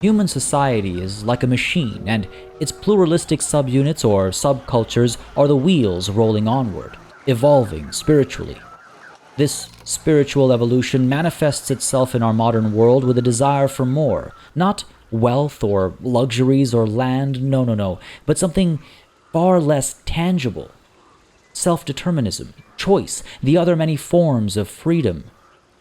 Human society is like a machine, and its pluralistic subunits or subcultures are the wheels rolling onward, evolving spiritually. This spiritual evolution manifests itself in our modern world with a desire for more, not wealth or luxuries or land, no, but something far less tangible. Self-determinism, choice, the other many forms of freedom.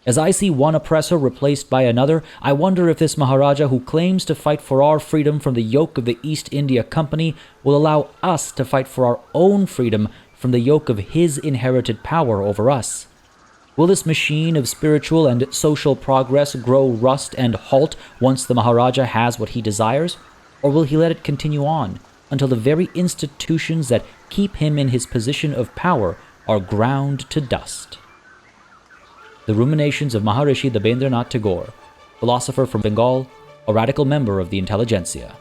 As I see one oppressor replaced by another, I wonder if this Maharaja who claims to fight for our freedom from the yoke of the East India Company will allow us to fight for our own freedom from the yoke of his inherited power over us. Will this machine of spiritual and social progress grow rust and halt once the Maharaja has what he desires? Or will he let it continue on until the very institutions that keep him in his position of power are ground to dust? The Ruminations of Maharishi Debendranath Tagore, philosopher from Bengal, a radical member of the intelligentsia.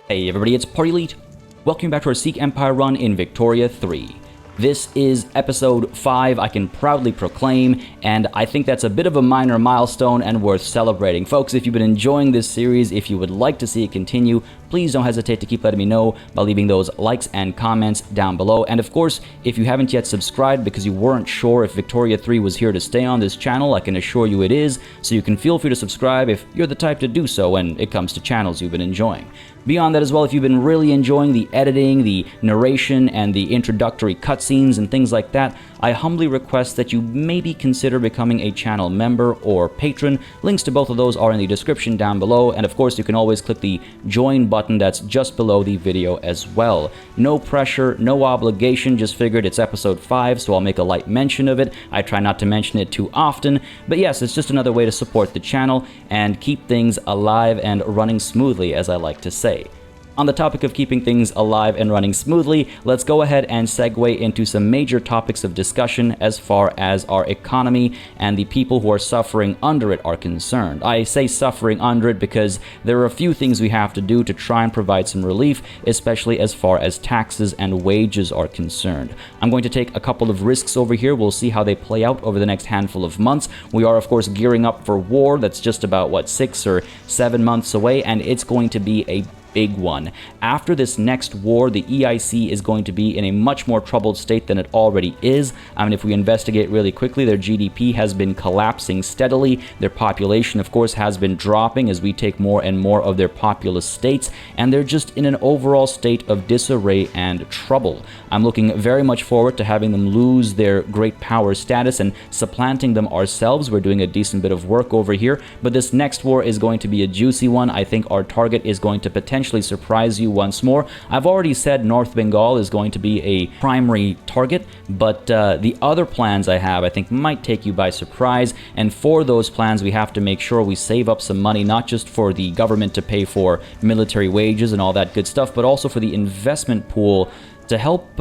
Hey everybody, it's PartyElite. Welcome back to our Sikh Empire run in Victoria 3. This is episode 5, I can proudly proclaim, and I think that's a bit of a minor milestone and worth celebrating. Folks, if you've been enjoying this series, if you would like to see it continue, please don't hesitate to keep letting me know by leaving those likes and comments down below. And of course, if you haven't yet subscribed because you weren't sure if Victoria 3 was here to stay on this channel, I can assure you it is, so you can feel free to subscribe if you're the type to do so when it comes to channels you've been enjoying. Beyond that as well, if you've been really enjoying the editing, the narration, and the introductory cutscenes and things like that, I humbly request that you maybe consider becoming a channel member or patron. Links to both of those are in the description down below, and of course you can always click the join button that's just below the video as well. No pressure, no obligation, just figured it's episode 5, so I'll make a light mention of it. I try not to mention it too often, but yes, it's just another way to support the channel and keep things alive and running smoothly, as I like to say. On the topic of keeping things alive and running smoothly, let's go ahead and segue into some major topics of discussion as far as our economy and the people who are suffering under it are concerned. I say suffering under it because there are a few things we have to do to try and provide some relief, especially as far as taxes and wages are concerned. I'm going to take a couple of risks over here. We'll see how they play out over the next handful of months. We are, of course, gearing up for war that's just about, 6 or 7 months away, and it's going to be a big one. After this next war, the EIC is going to be in a much more troubled state than it already is. I mean, if we investigate really quickly, their GDP has been collapsing steadily. Their population, of course, has been dropping as we take more and more of their populous states, and they're just in an overall state of disarray and trouble. I'm looking very much forward to having them lose their great power status and supplanting them ourselves. We're doing a decent bit of work over here, but this next war is going to be a juicy one. I think our target is going to potentially surprise you once more. I've already said North Bengal is going to be a primary target, but the other plans I have I think might take you by surprise, and for those plans we have to make sure we save up some money, not just for the government to pay for military wages and all that good stuff, but also for the investment pool to help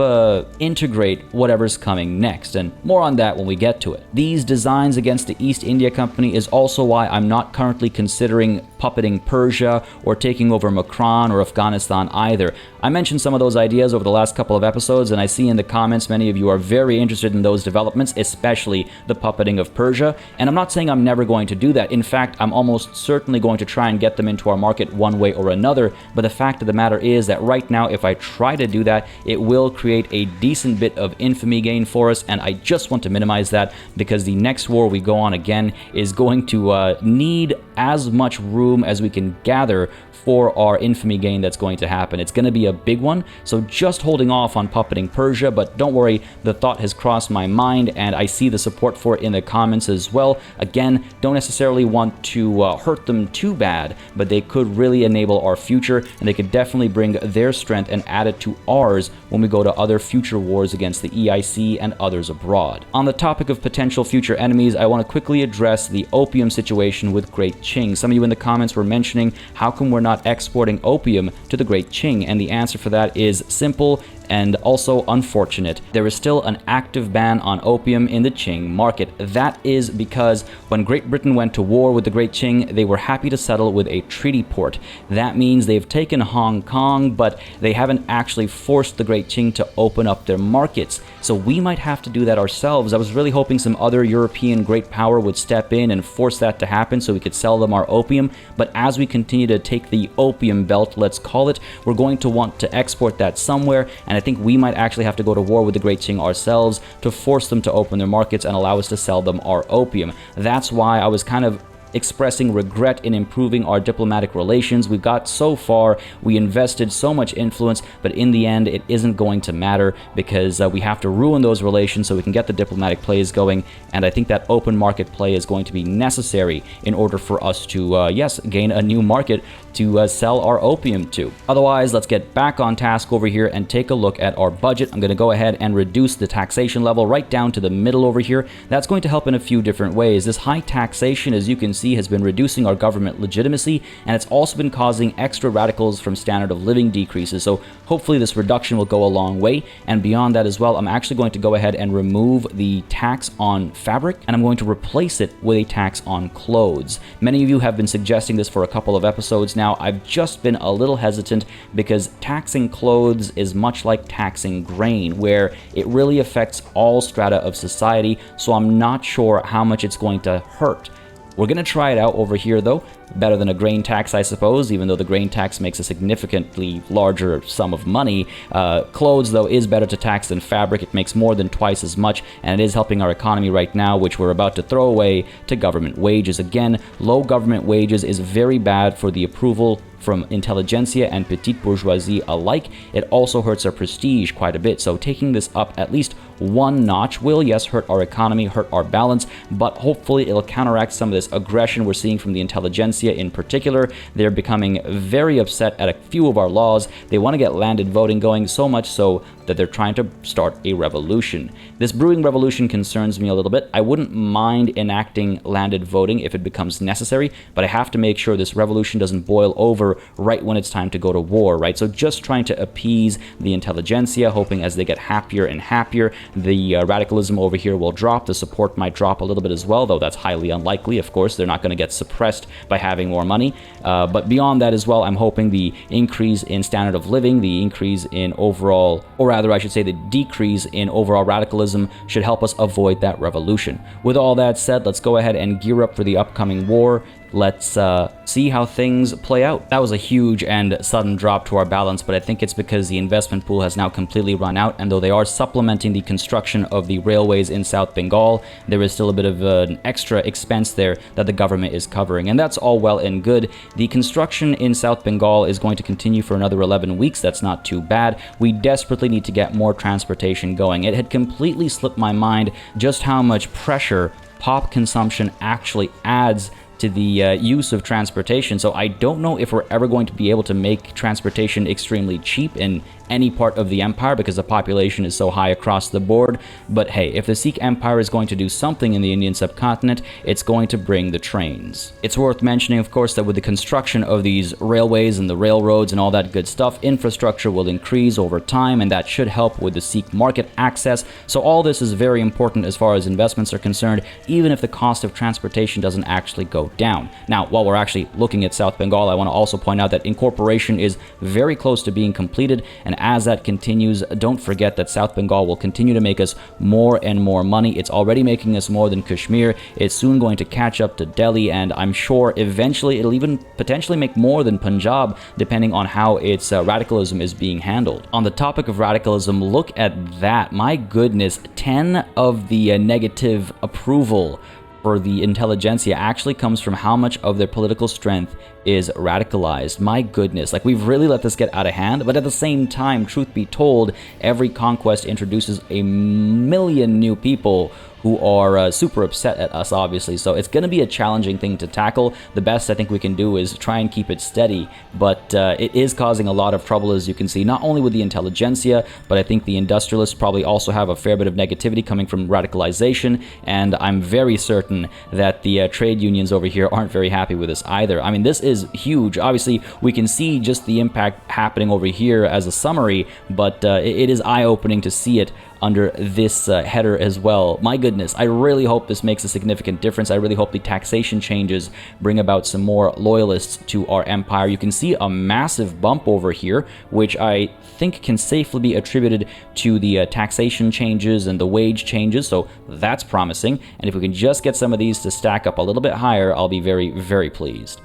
integrate whatever's coming next, and more on that when we get to it. These designs against the East India Company is also why I'm not currently considering puppeting Persia or taking over Makran or Afghanistan either. I mentioned some of those ideas over the last couple of episodes, and I see in the comments many of you are very interested in those developments, especially the puppeting of Persia, and I'm not saying I'm never going to do that. In fact, I'm almost certainly going to try and get them into our market one way or another, but the fact of the matter is that right now, if I try to do that, it will create a decent bit of infamy gain for us, and I just want to minimize that because the next war we go on again is going to need as much room as we can gather for our infamy gain that's going to happen. It's going to be a big one, so just holding off on puppeting Persia, but don't worry, the thought has crossed my mind and I see the support for it in the comments as well. Again, don't necessarily want to hurt them too bad, but they could really enable our future, and they could definitely bring their strength and add it to ours when we go to other future wars against the EIC and others abroad. On the topic of potential future enemies, I want to quickly address the opium situation with Great Qing. Some of you in the comments were mentioning, how come we're not exporting opium to the Great Qing? And the answer for that is simple and also unfortunate. There is still an active ban on opium in the Qing market. That is because when Great Britain went to war with the Great Qing, they were happy to settle with a treaty port. That means they've taken Hong Kong, but they haven't actually forced the Great Qing to open up their markets. So we might have to do that ourselves. I was really hoping some other European great power would step in and force that to happen so we could sell them our opium. But as we continue to take the opium belt, let's call it, we're going to want to export that somewhere, and I think we might actually have to go to war with the Great Qing ourselves to force them to open their markets and allow us to sell them our opium. That's why I was kind of expressing regret in improving our diplomatic relations. We've got so far, we invested so much influence, but in the end, it isn't going to matter because we have to ruin those relations so we can get the diplomatic plays going, and I think that open market play is going to be necessary in order for us to, yes, gain a new market to sell our opium to. Otherwise, let's get back on task over here and take a look at our budget. I'm going to go ahead and reduce the taxation level right down to the middle over here. That's going to help in a few different ways. This high taxation, as you can see, has been reducing our government legitimacy, and it's also been causing extra radicals from standard of living decreases. So hopefully this reduction will go a long way. And beyond that as well, I'm actually going to go ahead and remove the tax on fabric, and I'm going to replace it with a tax on clothes. Many of you have been suggesting this for a couple of episodes now. I've just been a little hesitant because taxing clothes is much like taxing grain, where it really affects all strata of society, so I'm not sure how much it's going to hurt. We're going to try it out over here, though. Better than a grain tax, I suppose, even though the grain tax makes a significantly larger sum of money. Clothes, though, is better to tax than fabric. It makes more than twice as much, and it is helping our economy right now, which we're about to throw away to government wages. Again, low government wages is very bad for the approval from intelligentsia and petite bourgeoisie alike. It also hurts our prestige quite a bit, so taking this up at least one notch will, yes, hurt our economy, hurt our balance, but hopefully it'll counteract some of this aggression we're seeing from the intelligentsia in particular. They're becoming very upset at a few of our laws. They want to get landed voting going, so much so that they're trying to start a revolution. This brewing revolution concerns me a little bit. I wouldn't mind enacting landed voting if it becomes necessary, but I have to make sure this revolution doesn't boil over right when it's time to go to war, right? So just trying to appease the intelligentsia, hoping as they get happier and happier, the radicalism over here will drop. The support might drop a little bit as well, though that's highly unlikely. Of course, they're not going to get suppressed by having more money. But beyond that as well, I'm hoping the increase in standard of living, the increase in overall, or rather I should say the decrease in overall radicalism should help us avoid that revolution. With all that said, let's go ahead and gear up for the upcoming war. Let's see how things play out. That was a huge and sudden drop to our balance, but I think it's because the investment pool has now completely run out, and though they are supplementing the construction of the railways in South Bengal, there is still a bit of an extra expense there that the government is covering, and that's all well and good. The construction in South Bengal is going to continue for another 11 weeks. That's not too bad. We desperately need to get more transportation going. It had completely slipped my mind just how much pressure pop consumption actually adds to the use of transportation. So I don't know if we're ever going to be able to make transportation extremely cheap in any part of the empire because the population is so high across the board. But hey, if the Sikh Empire is going to do something in the Indian subcontinent, it's going to bring the trains. It's worth mentioning, of course, that with the construction of these railways and the railroads and all that good stuff, infrastructure will increase over time, and that should help with the Sikh market access. So all this is very important as far as investments are concerned, even if the cost of transportation doesn't actually go down. Now, while we're actually looking at South Bengal, I want to also point out that incorporation is very close to being completed, and as that continues, don't forget that South Bengal will continue to make us more and more money. It's already making us more than Kashmir. It's soon going to catch up to Delhi, and I'm sure eventually it'll even potentially make more than Punjab, depending on how its radicalism is being handled. On the topic of radicalism, look at that. My goodness, 10 of the negative approval for the intelligentsia actually comes from how much of their political strength is radicalized. My goodness, like we've really let this get out of hand, but at the same time, truth be told, every conquest introduces a million new people who are super upset at us, obviously. So it's going to be a challenging thing to tackle. The best I think we can do is try and keep it steady, but it is causing a lot of trouble, as you can see, not only with the intelligentsia, but I think the industrialists probably also have a fair bit of negativity coming from radicalization, and I'm very certain that the trade unions over here aren't very happy with this either. I mean, this is huge. Obviously, we can see just the impact happening over here as a summary, but it is eye-opening to see it under this header as well. My goodness, I really hope this makes a significant difference. I really hope the taxation changes bring about some more loyalists to our empire. You can see a massive bump over here, which I think can safely be attributed to the taxation changes and the wage changes, so that's promising. And if we can just get some of these to stack up a little bit higher, I'll be very, very pleased.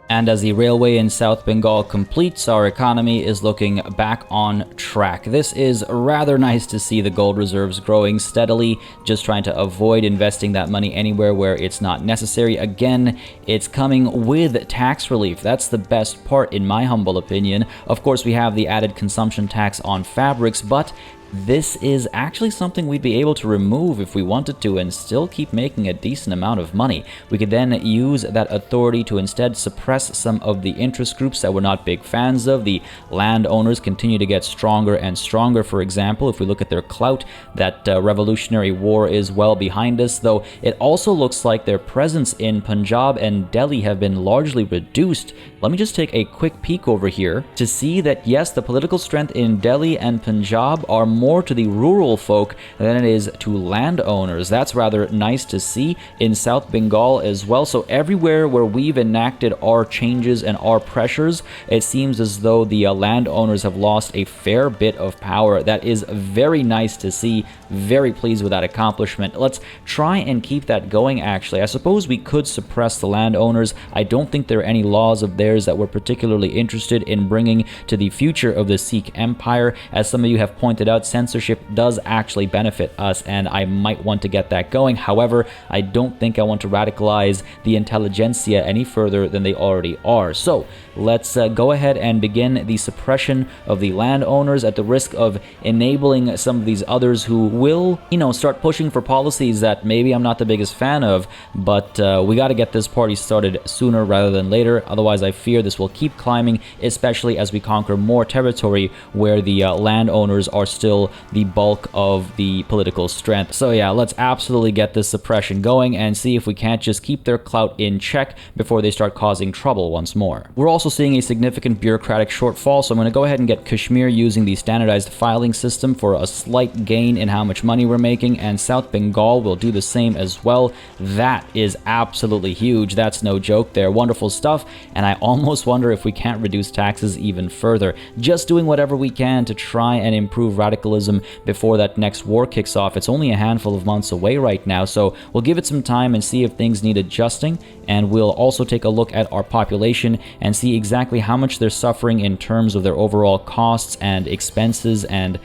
And as the railway in South Bengal completes, our economy is looking back on track. This is rather nice to see the gold reserves growing steadily, just trying to avoid investing that money anywhere where it's not necessary. Again, it's coming with tax relief. That's the best part, in my humble opinion. Of course, we have the added consumption tax on fabrics, but this is actually something we'd be able to remove if we wanted to and still keep making a decent amount of money. We could then use that authority to instead suppress some of the interest groups that we're not big fans of. The landowners continue to get stronger and stronger. For example, if we look at their clout, that revolutionary war is well behind us, though it also looks like their presence in Punjab and Delhi have been largely reduced. Let me just take a quick peek over here to see that, yes, the political strength in Delhi and Punjab are more to the rural folk than it is to landowners. That's rather nice to see. In South Bengal as well. So everywhere where we've enacted our changes and our pressures, it seems as though the landowners have lost a fair bit of power. That is very nice to see. Very pleased with that accomplishment. Let's try and keep that going, actually. I suppose we could suppress the landowners. I don't think there are any laws of theirs that we're particularly interested in bringing to the future of the Sikh Empire. As some of you have pointed out, censorship does actually benefit us, and I might want to get that going. However, I don't think I want to radicalize the intelligentsia any further than they already are. So let's go ahead and begin the suppression of the landowners at the risk of enabling some of these others who will, start pushing for policies that maybe I'm not the biggest fan of, but we got to get this party started sooner rather than later. Otherwise, I fear this will keep climbing, especially as we conquer more territory where the landowners are still the bulk of the political strength. So yeah, let's absolutely get this suppression going and see if we can't just keep their clout in check before they start causing trouble once more. We're also seeing a significant bureaucratic shortfall, so I'm going to go ahead and get Kashmir using the standardized filing system for a slight gain in how much money we're making, and South Bengal will do the same as well. That is absolutely huge. That's no joke there. Wonderful stuff, and I almost wonder if we can't reduce taxes even further. Just doing whatever we can to try and improve radicalism before that next war kicks off. It's only a handful of months away right now, so we'll give it some time and see if things need adjusting, and we'll also take a look at our population and see exactly how much they're suffering in terms of their overall costs and expenses and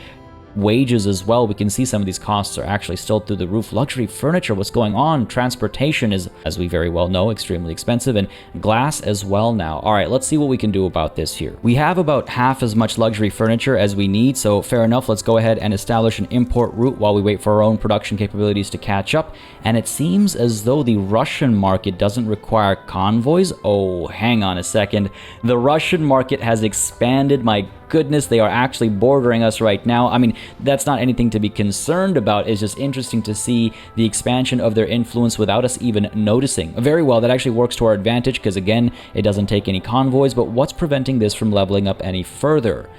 wages as well. We can see some of these costs are actually still through the roof. Luxury furniture, what's going on? Transportation is, as we very well know, extremely expensive, and glass as well now. All right, let's see what we can do about this here. We have about half as much luxury furniture as we need, so fair enough. Let's go ahead and establish an import route while we wait for our own production capabilities to catch up. And it seems as though the Russian market doesn't require convoys. Oh, hang on a second. The Russian market has expanded. My goodness, they are actually bordering us right now. I mean, that's not anything to be concerned about. It's just interesting to see the expansion of their influence without us even noticing. Very well, that actually works to our advantage because, again, it doesn't take any convoys, but what's preventing this from leveling up any further?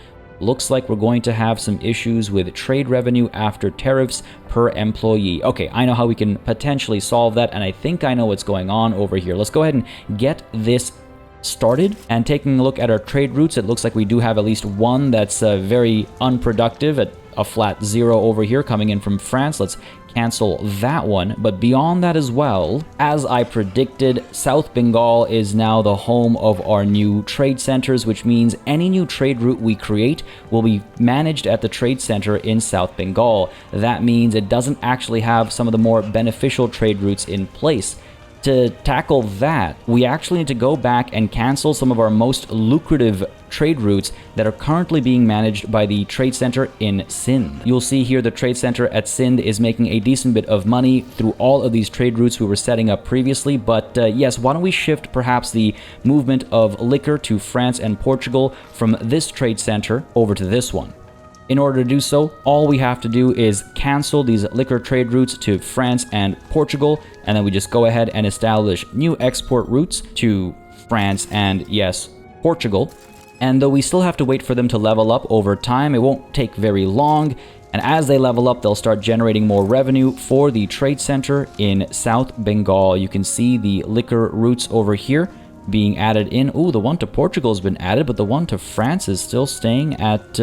Looks like we're going to have some issues with trade revenue after tariffs per employee. Okay, I know how we can potentially solve that, and I think I know what's going on over here. Let's go ahead and get this started. And taking a look at our trade routes, it looks like we do have at least one that's very unproductive at a flat 0 over here coming in from France. Let's cancel that one. But beyond that as well, as I predicted, South Bengal is now the home of our new trade centers, which means any new trade route we create will be managed at the trade center in South Bengal. That means it doesn't actually have some of the more beneficial trade routes in place. to tackle that, we actually need to go back and cancel some of our most lucrative trade routes that are currently being managed by the trade center in Sindh. You'll see here the trade center at Sindh is making a decent bit of money through all of these trade routes we were setting up previously, but yes, why don't we shift perhaps the movement of liquor to France and Portugal from this trade center over to this one. In order to do so, all we have to do is cancel these liquor trade routes to France and Portugal, and then we just go ahead and establish new export routes to France and, yes, Portugal. And though we still have to wait for them to level up over time, it won't take very long. And as they level up, they'll start generating more revenue for the trade center in South Bengal. You can see the liquor routes over here being added in. Ooh, the one to Portugal has been added, but the one to France is still staying at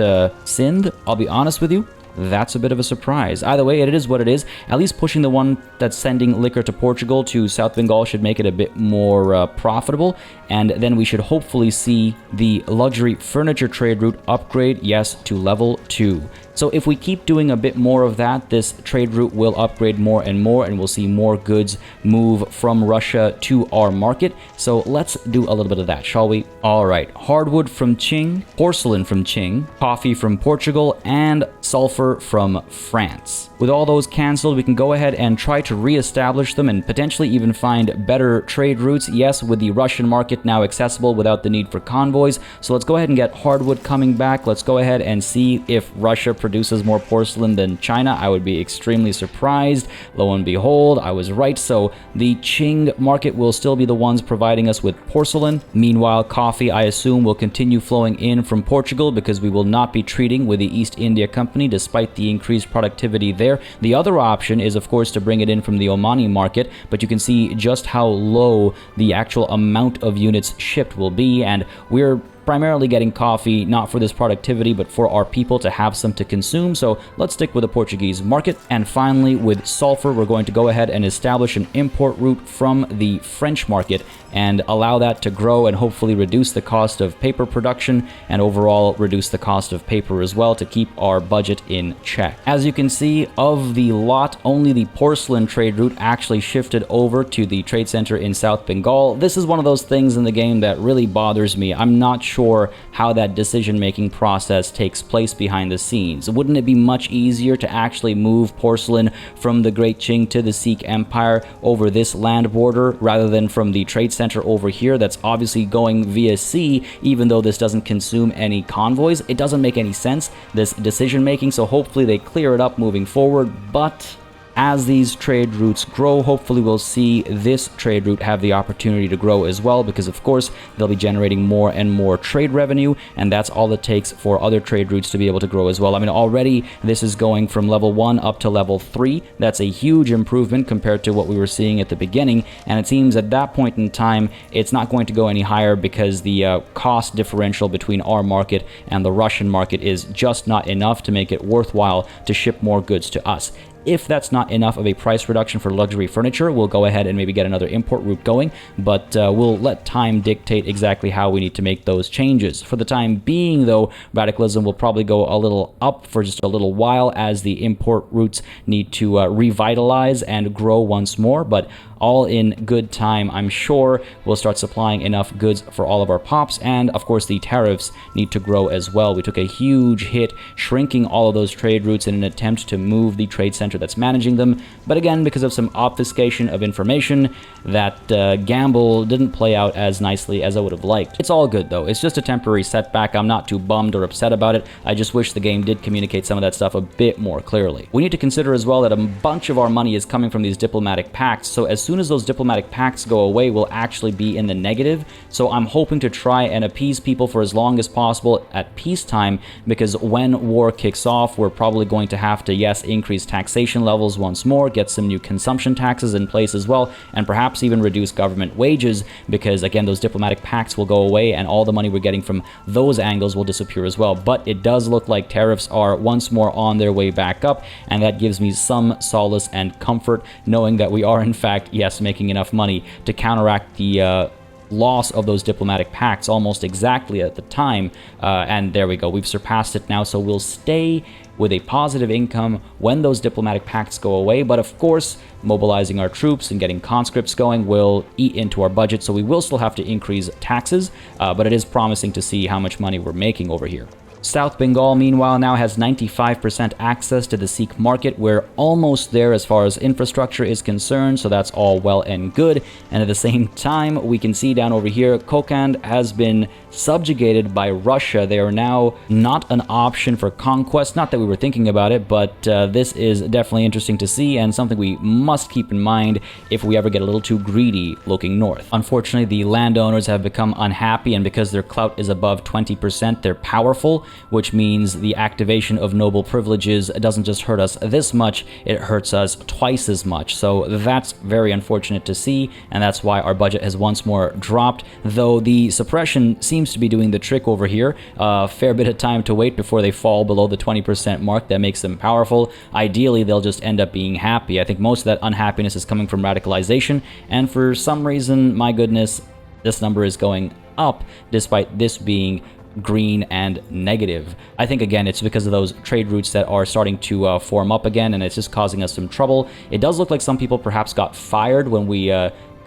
Sindh. I'll be honest with you, that's a bit of a surprise. Either way, it is what it is. At least pushing the one that's sending liquor to Portugal to South Bengal should make it a bit more profitable. And then we should hopefully see the luxury furniture trade route upgrade, yes, to level 2. So if we keep doing a bit more of that, this trade route will upgrade more and more, and we'll see more goods move from Russia to our market. So let's do a little bit of that, shall we? All right, hardwood from Qing, porcelain from Qing, coffee from Portugal, and sulfur from France. With all those canceled, we can go ahead and try to re-establish them and potentially even find better trade routes. Yes, with the Russian market now accessible without the need for convoys. So let's go ahead and get hardwood coming back. Let's go ahead and see if Russia produces more porcelain than China. I would be extremely surprised. Lo and behold, I was right. So the Qing market will still be the ones providing us with porcelain. Meanwhile, coffee, I assume, will continue flowing in from Portugal because we will not be treating with the East India Company despite the increased productivity there. The other option is, of course, to bring it in from the Omani market, but you can see just how low the actual amount of units shipped will be, and we're primarily getting coffee not for this productivity but for our people to have some to consume, so let's stick with the Portuguese market. And finally, with sulfur, we're going to go ahead and establish an import route from the French market and allow that to grow and hopefully reduce the cost of paper production and overall reduce the cost of paper as well to keep our budget in check. As you can see, of the lot, only the porcelain trade route actually shifted over to the trade center in South Bengal. This is one of those things in the game that really bothers me. I'm not sure how that decision-making process takes place behind the scenes. Wouldn't it be much easier to actually move porcelain from the Great Qing to the Sikh Empire over this land border rather than from the trade center over here that's obviously going via sea, even though this doesn't consume any convoys? It doesn't make any sense, this decision-making, so hopefully they clear it up moving forward. But as these trade routes grow, hopefully we'll see this trade route have the opportunity to grow as well, because of course they'll be generating more and more trade revenue, and that's all it takes for other trade routes to be able to grow as well. I mean, already this is going from level 1 up to level 3. That's a huge improvement compared to what we were seeing at the beginning, and it seems at that point in time it's not going to go any higher because the cost differential between our market and the Russian market is just not enough to make it worthwhile to ship more goods to us. If that's not enough of a price reduction for luxury furniture, we'll go ahead and maybe get another import route going, but we'll let time dictate exactly how we need to make those changes. For the time being, though, radicalism will probably go a little up for just a little while as the import routes need to revitalize and grow once more, but all in good time, I'm sure we'll start supplying enough goods for all of our pops, and of course the tariffs need to grow as well. We took a huge hit shrinking all of those trade routes in an attempt to move the trade center that's managing them, but again, because of some obfuscation of information, that gamble didn't play out as nicely as I would have liked. It's all good though, it's just a temporary setback. I'm not too bummed or upset about it. I just wish the game did communicate some of that stuff a bit more clearly. We need to consider as well that a bunch of our money is coming from these diplomatic pacts, so as soon as those diplomatic pacts go away, we'll actually be in the negative. So I'm hoping to try and appease people for as long as possible at peacetime, because when war kicks off, we're probably going to have to, yes, increase taxation levels once more, get some new consumption taxes in place as well, and perhaps even reduce government wages, because again, those diplomatic pacts will go away and all the money we're getting from those angles will disappear as well. But it does look like tariffs are once more on their way back up, and that gives me some solace and comfort knowing that we are in fact, yes, making enough money to counteract the loss of those diplomatic pacts almost exactly at the time, and there we go, we've surpassed it now, so we'll stay with a positive income when those diplomatic pacts go away. But of course, mobilizing our troops and getting conscripts going will eat into our budget, so we will still have to increase taxes, but it is promising to see how much money we're making over here. South Bengal, meanwhile, now has 95% access to the Sikh market. We're almost there as far as infrastructure is concerned, so that's all well and good. And at the same time, we can see down over here, Kokand has been subjugated by Russia. They are now not an option for conquest. Not that we were thinking about it, but this is definitely interesting to see and something we must keep in mind if we ever get a little too greedy looking north. Unfortunately, the landowners have become unhappy, and because their clout is above 20%, they're powerful, which means the activation of noble privileges doesn't just hurt us this much, it hurts us twice as much. So that's very unfortunate to see, and that's why our budget has once more dropped, though the suppression seems to be doing the trick over here. A fair bit of time to wait before they fall below the 20% mark. That makes them powerful. Ideally, they'll just end up being happy. I think most of that unhappiness is coming from radicalization, and for some reason, my goodness, this number is going up despite this being green and negative. I think again it's because of those trade routes that are starting to form up again, and it's just causing us some trouble. It does look like some people perhaps got fired when we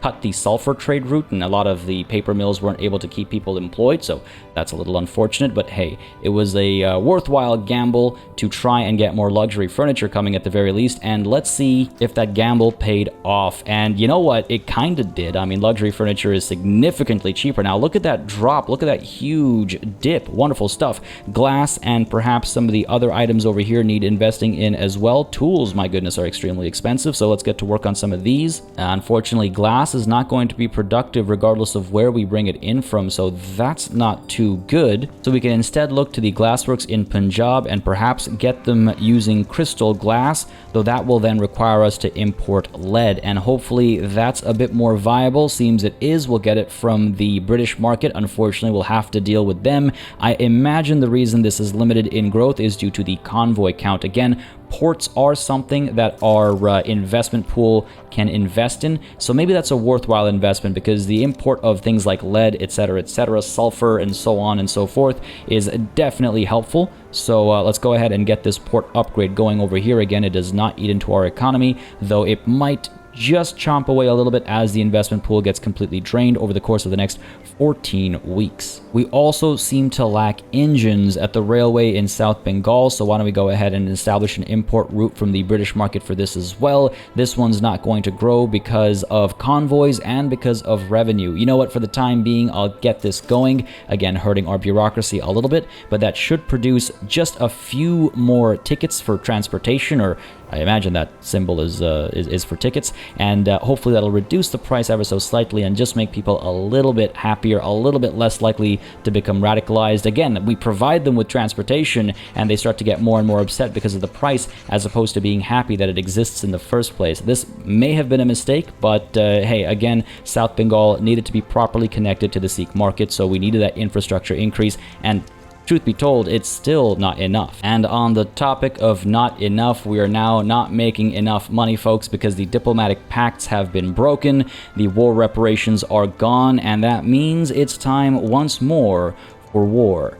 cut the sulfur trade route, and a lot of the paper mills weren't able to keep people employed, so that's a little unfortunate. But hey, it was a worthwhile gamble to try and get more luxury furniture coming at the very least, and let's see if that gamble paid off. And you know what? It kind of did. I mean, luxury furniture is significantly cheaper now. Look at that drop. Look at that huge dip. Wonderful stuff. Glass and perhaps some of the other items over here need investing in as well. Tools, my goodness, are extremely expensive, so let's get to work on some of these. Unfortunately, glass is not going to be productive regardless of where we bring it in from, so that's not too good. So we can instead look to the glassworks in Punjab and perhaps get them using crystal glass, though that will then require us to import lead, and hopefully that's a bit more viable. Seems it is. We'll get it from the British market. Unfortunately, we'll have to deal with them. I imagine the reason this is limited in growth is due to the convoy count. Again, ports are something that our investment pool can invest in, so maybe that's a worthwhile investment, because the import of things like lead, etc., sulfur, and so on and so forth is definitely helpful. So let's go ahead and get this port upgrade going over here. Again, it does not eat into our economy, though it might just chomp away a little bit as the investment pool gets completely drained over the course of the next 14 weeks. We also seem to lack engines at the railway in South Bengal, so why don't we go ahead and establish an import route from the British market for this as well. This one's not going to grow because of convoys and because of revenue. You know what, for the time being, I'll get this going, again hurting our bureaucracy a little bit, but that should produce just a few more tickets for transportation, or I imagine that symbol is for tickets, and hopefully that'll reduce the price ever so slightly and just make people a little bit happier, a little bit less likely to become radicalized. Again, we provide them with transportation and they start to get more and more upset because of the price, as opposed to being happy that it exists in the first place. This may have been a mistake, but hey, again, South Bengal needed to be properly connected to the Sikh market, so we needed that infrastructure increase, and truth be told, it's still not enough. And on the topic of not enough, we are now not making enough money, folks, because the diplomatic pacts have been broken, the war reparations are gone, and that means it's time once more for war.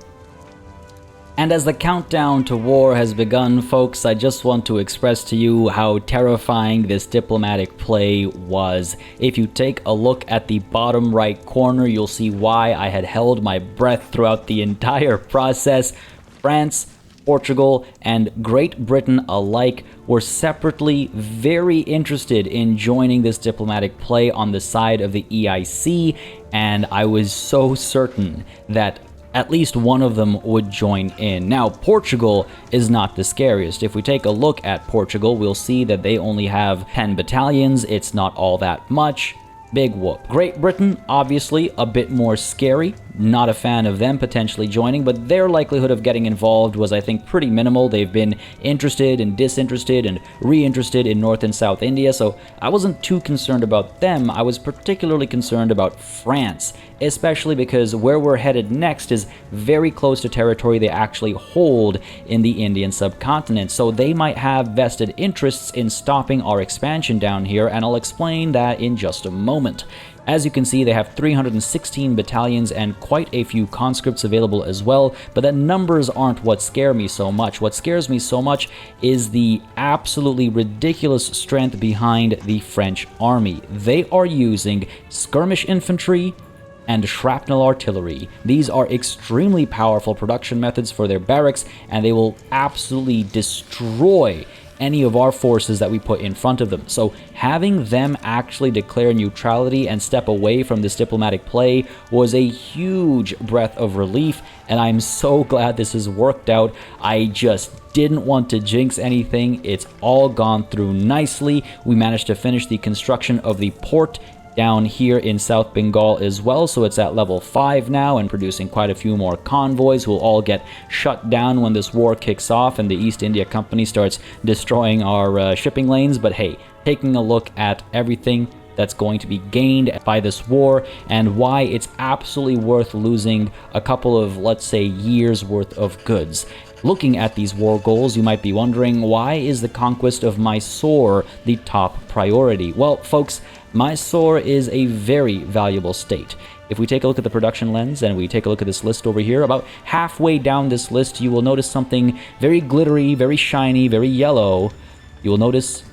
And as the countdown to war has begun, folks, I just want to express to you how terrifying this diplomatic play was. If you take a look at the bottom right corner, you'll see why I had held my breath throughout the entire process. France, Portugal, and Great Britain alike were separately very interested in joining this diplomatic play on the side of the EIC, and I was so certain that at least one of them would join in. Now, Portugal is not the scariest. If we take a look at Portugal, we'll see that they only have 10 battalions. It's not all that much. Big whoop. Great Britain, obviously, a bit more scary. Not a fan of them potentially joining, but their likelihood of getting involved was, I think, pretty minimal. They've been interested and disinterested and reinterested in North and South India, so I wasn't too concerned about them. I was particularly concerned about France, especially because where we're headed next is very close to territory they actually hold in the Indian subcontinent, so they might have vested interests in stopping our expansion down here, and I'll explain that in just a moment. As you can see, they have 316 battalions and quite a few conscripts available as well, but the numbers aren't what scare me so much. What scares me so much is the absolutely ridiculous strength behind the French army. They are using skirmish infantry and shrapnel artillery. These are extremely powerful production methods for their barracks, and they will absolutely destroy any of our forces that we put in front of them. So having them actually declare neutrality and step away from this diplomatic play was a huge breath of relief, and I'm so glad this has worked out. I just didn't want to jinx anything. It's all gone through nicely. We managed to finish the construction of the port down here in South Bengal as well, so it's at level 5 now and producing quite a few more convoys who will all get shut down when this war kicks off and the East India Company starts destroying our shipping lanes. But hey, taking a look at everything that's going to be gained by this war and why it's absolutely worth losing a couple of, let's say, years worth of goods. Looking at these war goals, you might be wondering, why is the conquest of Mysore the top priority? Well, folks, Mysore is a very valuable state. If we take a look at the production lens and we take a look at this list over here, about halfway down this list, you will notice something very glittery, very shiny, very yellow. You will notice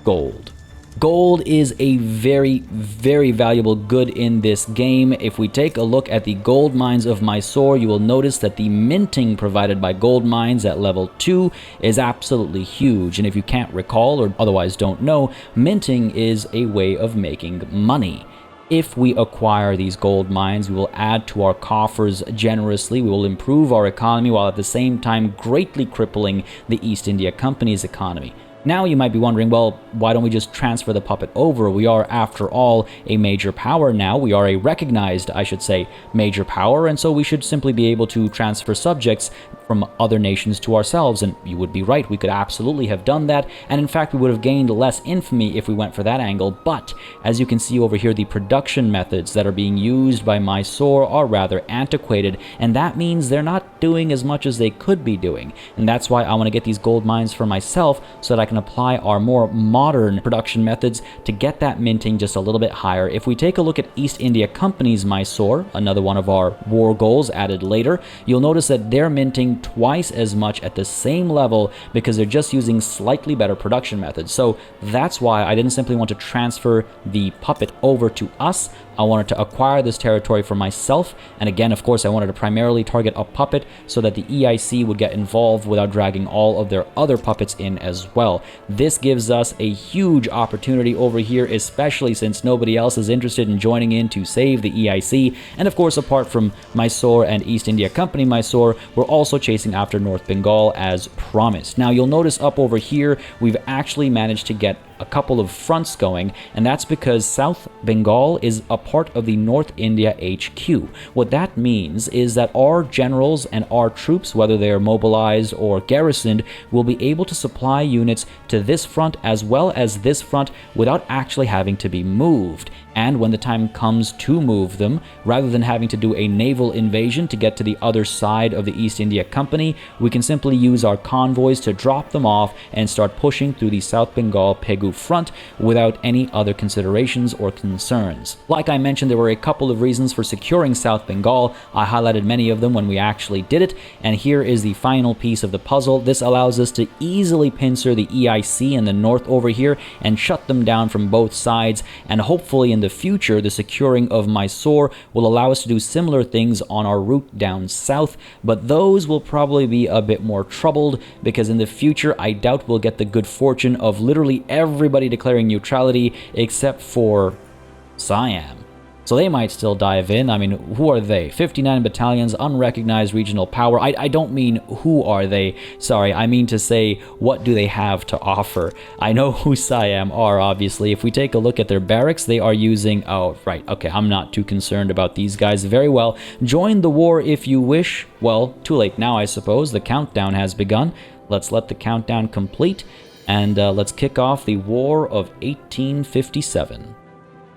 gold. Gold is a very, very valuable good in this game. If we take a look at the gold mines of Mysore, you will notice that the minting provided by gold mines at level 2 is absolutely huge. And if you can't recall or otherwise don't know, minting is a way of making money. If we acquire these gold mines, we will add to our coffers generously. We will improve our economy while at the same time greatly crippling the East India Company's economy. Now you might be wondering, well, why don't we just transfer the puppet over? We are, after all, a major power now. We are a recognized, I should say, major power, and so we should simply be able to transfer subjects from other nations to ourselves. And you would be right, we could absolutely have done that, and in fact we would have gained less infamy if we went for that angle. But as you can see over here, the production methods that are being used by Mysore are rather antiquated, and that means they're not doing as much as they could be doing. And that's why I want to get these gold mines for myself, so that I can apply our more modern production methods to get that minting just a little bit higher. If we take a look at East India Company's Mysore, another one of our war goals added later, you'll notice that they're minting twice as much at the same level because they're just using slightly better production methods. So that's why I didn't simply want to transfer the puppet over to us. I wanted to acquire this territory for myself, and again, of course, I wanted to primarily target a puppet so that the EIC would get involved without dragging all of their other puppets in as well. This gives us a huge opportunity over here, especially since nobody else is interested in joining in to save the EIC, and of course, apart from Mysore and East India Company Mysore, we're also chasing after North Bengal as promised. Now, you'll notice up over here, we've actually managed to get a couple of fronts going, and that's because South Bengal is a part of the North India HQ. What that means is that our generals and our troops, whether they're mobilized or garrisoned, will be able to supply units to this front as well as this front without actually having to be moved. And when the time comes to move them, rather than having to do a naval invasion to get to the other side of the East India Company, we can simply use our convoys to drop them off and start pushing through the South Bengal Pegu front without any other considerations or concerns. Like I mentioned, there were a couple of reasons for securing South Bengal. I highlighted many of them when we actually did it, and here is the final piece of the puzzle. This allows us to easily pincer the EIC in the north over here and shut them down from both sides, and hopefully in the future, the securing of Mysore will allow us to do similar things on our route down south, but those will probably be a bit more troubled because in the future, I doubt we'll get the good fortune of literally everybody declaring neutrality except for Siam. So they might still dive in. I mean, who are they? 59 battalions, unrecognized regional power. I don't mean who are they. Sorry, I mean to say, what do they have to offer? I know who Siam are, obviously. If we take a look at their barracks, they are using... Oh, right. Okay, I'm not too concerned about these guys. Very well. Join the war if you wish. Well, too late now, I suppose. The countdown has begun. Let's let the countdown complete. And let's kick off the War of 1857.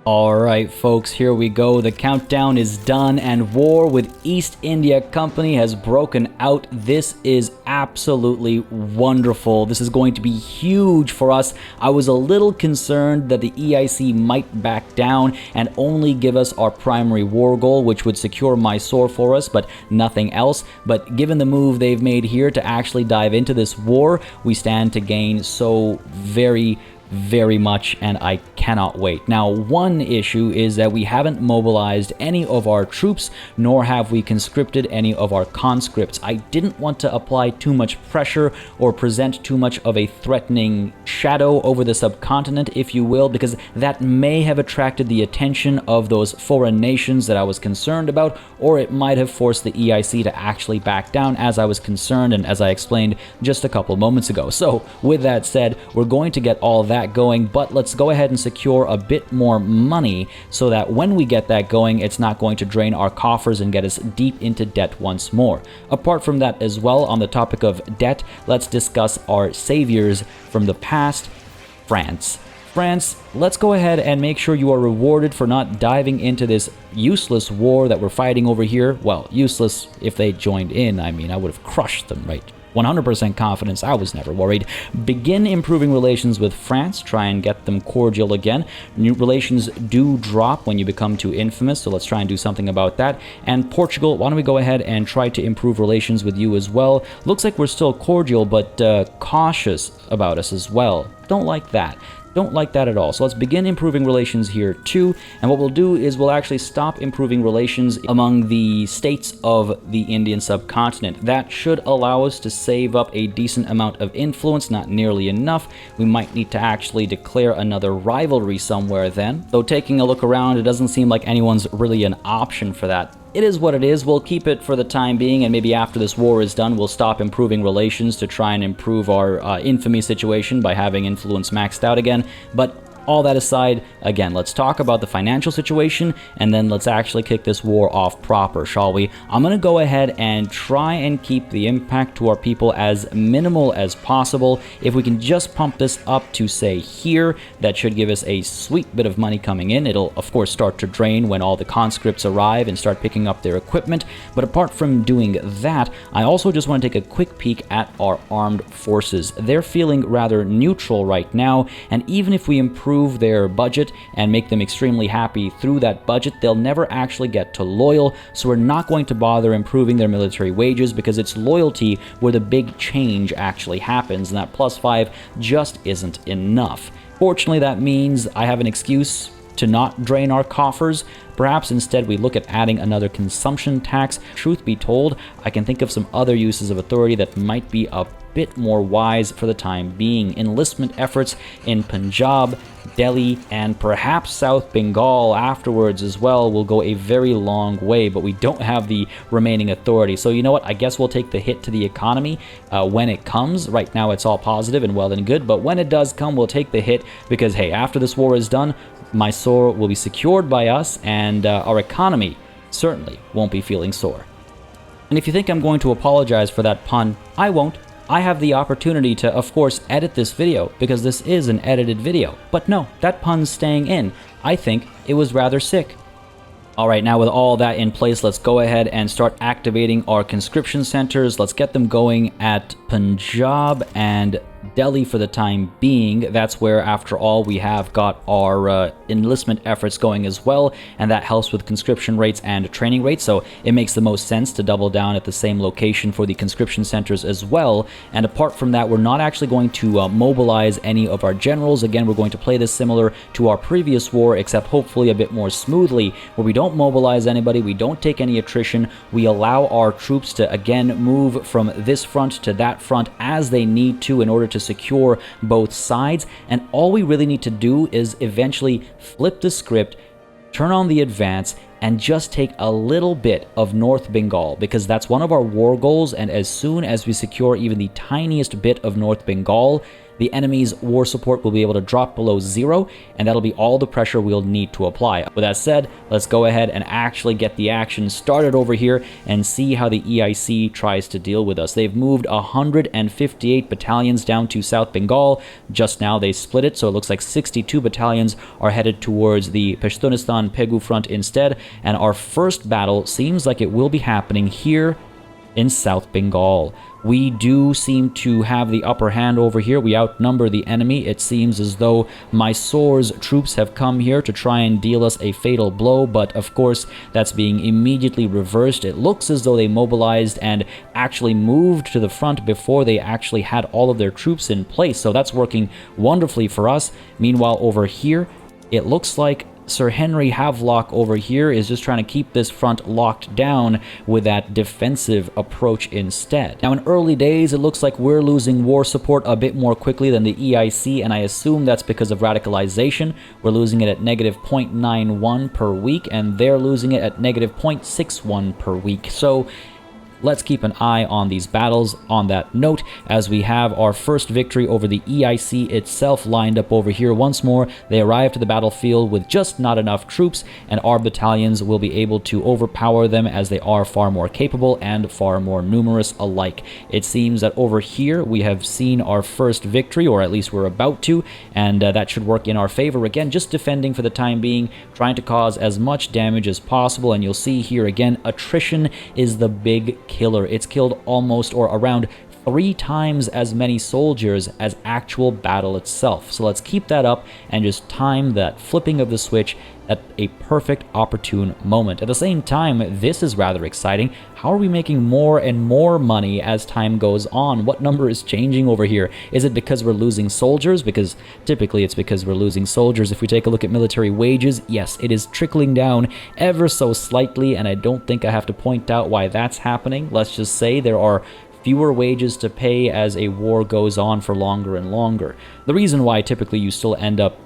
Alright folks, here we go. The countdown is done and war with East India Company has broken out. This is absolutely wonderful. This is going to be huge for us. I was a little concerned that the EIC might back down and only give us our primary war goal, which would secure Mysore for us, but nothing else. But given the move they've made here to actually dive into this war, we stand to gain so very much, and I cannot wait. Now, one issue is that we haven't mobilized any of our troops, nor have we conscripted any of our conscripts. I didn't want to apply too much pressure or present too much of a threatening shadow over the subcontinent, if you will, because that may have attracted the attention of those foreign nations that I was concerned about, or it might have forced the EIC to actually back down, as I was concerned and as I explained just a couple moments ago. So, with that said, we're going to get all that going, but let's go ahead and secure a bit more money so that when we get that going, it's not going to drain our coffers and get us deep into debt once more. Apart from that as well, on the topic of debt, let's discuss our saviors from the past, France. France, let's go ahead and make sure you are rewarded for not diving into this useless war that we're fighting over here. Well, useless if they joined in. I mean, I would have crushed them, right? 100% confidence, I was never worried. Begin improving relations with France, try and get them cordial again. New relations do drop when you become too infamous, so let's try and do something about that. And Portugal, why don't we go ahead and try to improve relations with you as well. Looks like we're still cordial, but cautious about us as well. Don't like that. Don't like that at all. So let's begin improving relations here too. And what we'll do is we'll actually stop improving relations among the states of the Indian subcontinent. That should allow us to save up a decent amount of influence, not nearly enough. We might need to actually declare another rivalry somewhere then. Though taking a look around, it doesn't seem like anyone's really an option for that. It is what it is. We'll keep it for the time being, and maybe after this war is done, we'll stop improving relations to try and improve our infamy situation by having influence maxed out again. But all that aside, again, let's talk about the financial situation, and then let's actually kick this war off proper, shall we? I'm going to go ahead and try and keep the impact to our people as minimal as possible. If we can just pump this up to, say, here, that should give us a sweet bit of money coming in. It'll, of course, start to drain when all the conscripts arrive and start picking up their equipment. But apart from doing that, I also just want to take a quick peek at our armed forces. They're feeling rather neutral right now, and even if we improve their budget and make them extremely happy through that budget, they'll never actually get to loyal, so we're not going to bother improving their military wages because it's loyalty where the big change actually happens, and that +5 just isn't enough. Fortunately, that means I have an excuse to not drain our coffers. Perhaps instead we look at adding another consumption tax. Truth be told, I can think of some other uses of authority that might be a bit more wise for the time being. Enlistment efforts in Punjab, Delhi, and perhaps South Bengal afterwards as well will go a very long way, but we don't have the remaining authority. So you know what? I guess we'll take the hit to the economy when it comes. Right now it's all positive and well and good, but when it does come, we'll take the hit because, hey, after this war is done, Mysore will be secured by us, and our economy certainly won't be feeling sore. And if you think I'm going to apologize for that pun, I won't. I have the opportunity to, of course, edit this video because this is an edited video. But no, that pun's staying in. I think it was rather sick. Alright, now with all that in place, let's go ahead and start activating our conscription centers. Let's get them going at Punjab and Delhi for the time being. That's where, after all, we have got our enlistment efforts going as well, and that helps with conscription rates and training rates, so it makes the most sense to double down at the same location for the conscription centers as well. And apart from that, we're not actually going to mobilize any of our generals. Again, we're going to play this similar to our previous war, except hopefully a bit more smoothly, where we don't mobilize anybody, we don't take any attrition, we allow our troops to, again, move from this front to that front as they need to in order to secure both sides. And all we really need to do is eventually flip the script, turn on the advance, and just take a little bit of North Bengal, because that's one of our war goals, and as soon as we secure even the tiniest bit of North Bengal, the enemy's war support will be able to drop below 0, and that'll be all the pressure we'll need to apply. With that said, let's go ahead and actually get the action started over here and see how the EIC tries to deal with us. They've moved 158 battalions down to South Bengal. Just now they split it, so it looks like 62 battalions are headed towards the Pashtunistan Pegu front instead, and our first battle seems like it will be happening here in South Bengal. We do seem to have the upper hand over here. We outnumber the enemy. It seems as though Mysore's troops have come here to try and deal us a fatal blow, but of course that's being immediately reversed. It looks as though they mobilized and actually moved to the front before they actually had all of their troops in place, so that's working wonderfully for us. Meanwhile, over here, it looks like Sir Henry Havelock over here is just trying to keep this front locked down with that defensive approach instead. Now, in early days, it looks like we're losing war support a bit more quickly than the EIC, and I assume that's because of radicalization. We're losing it at negative 0.91 per week, and they're losing it at negative 0.61 per week. So let's keep an eye on these battles on that note, as we have our first victory over the EIC itself lined up over here once more. They arrive to the battlefield with just not enough troops, and our battalions will be able to overpower them as they are far more capable and far more numerous alike. It seems that over here we have seen our first victory, or at least we're about to, and that should work in our favor. Again, just defending for the time being, trying to cause as much damage as possible, and you'll see here again, attrition is the big killer. It's killed almost or around 3 times as many soldiers as actual battle itself. So let's keep that up and just time that flipping of the switch at a perfect opportune moment. At the same time, this is rather exciting. How are we making more and more money as time goes on? What number is changing over here? Is it because we're losing soldiers? Because typically it's because we're losing soldiers. If we take a look at military wages, yes, it is trickling down ever so slightly, and I don't think I have to point out why that's happening. Let's just say there are fewer wages to pay as a war goes on for longer and longer. The reason why typically you still end up,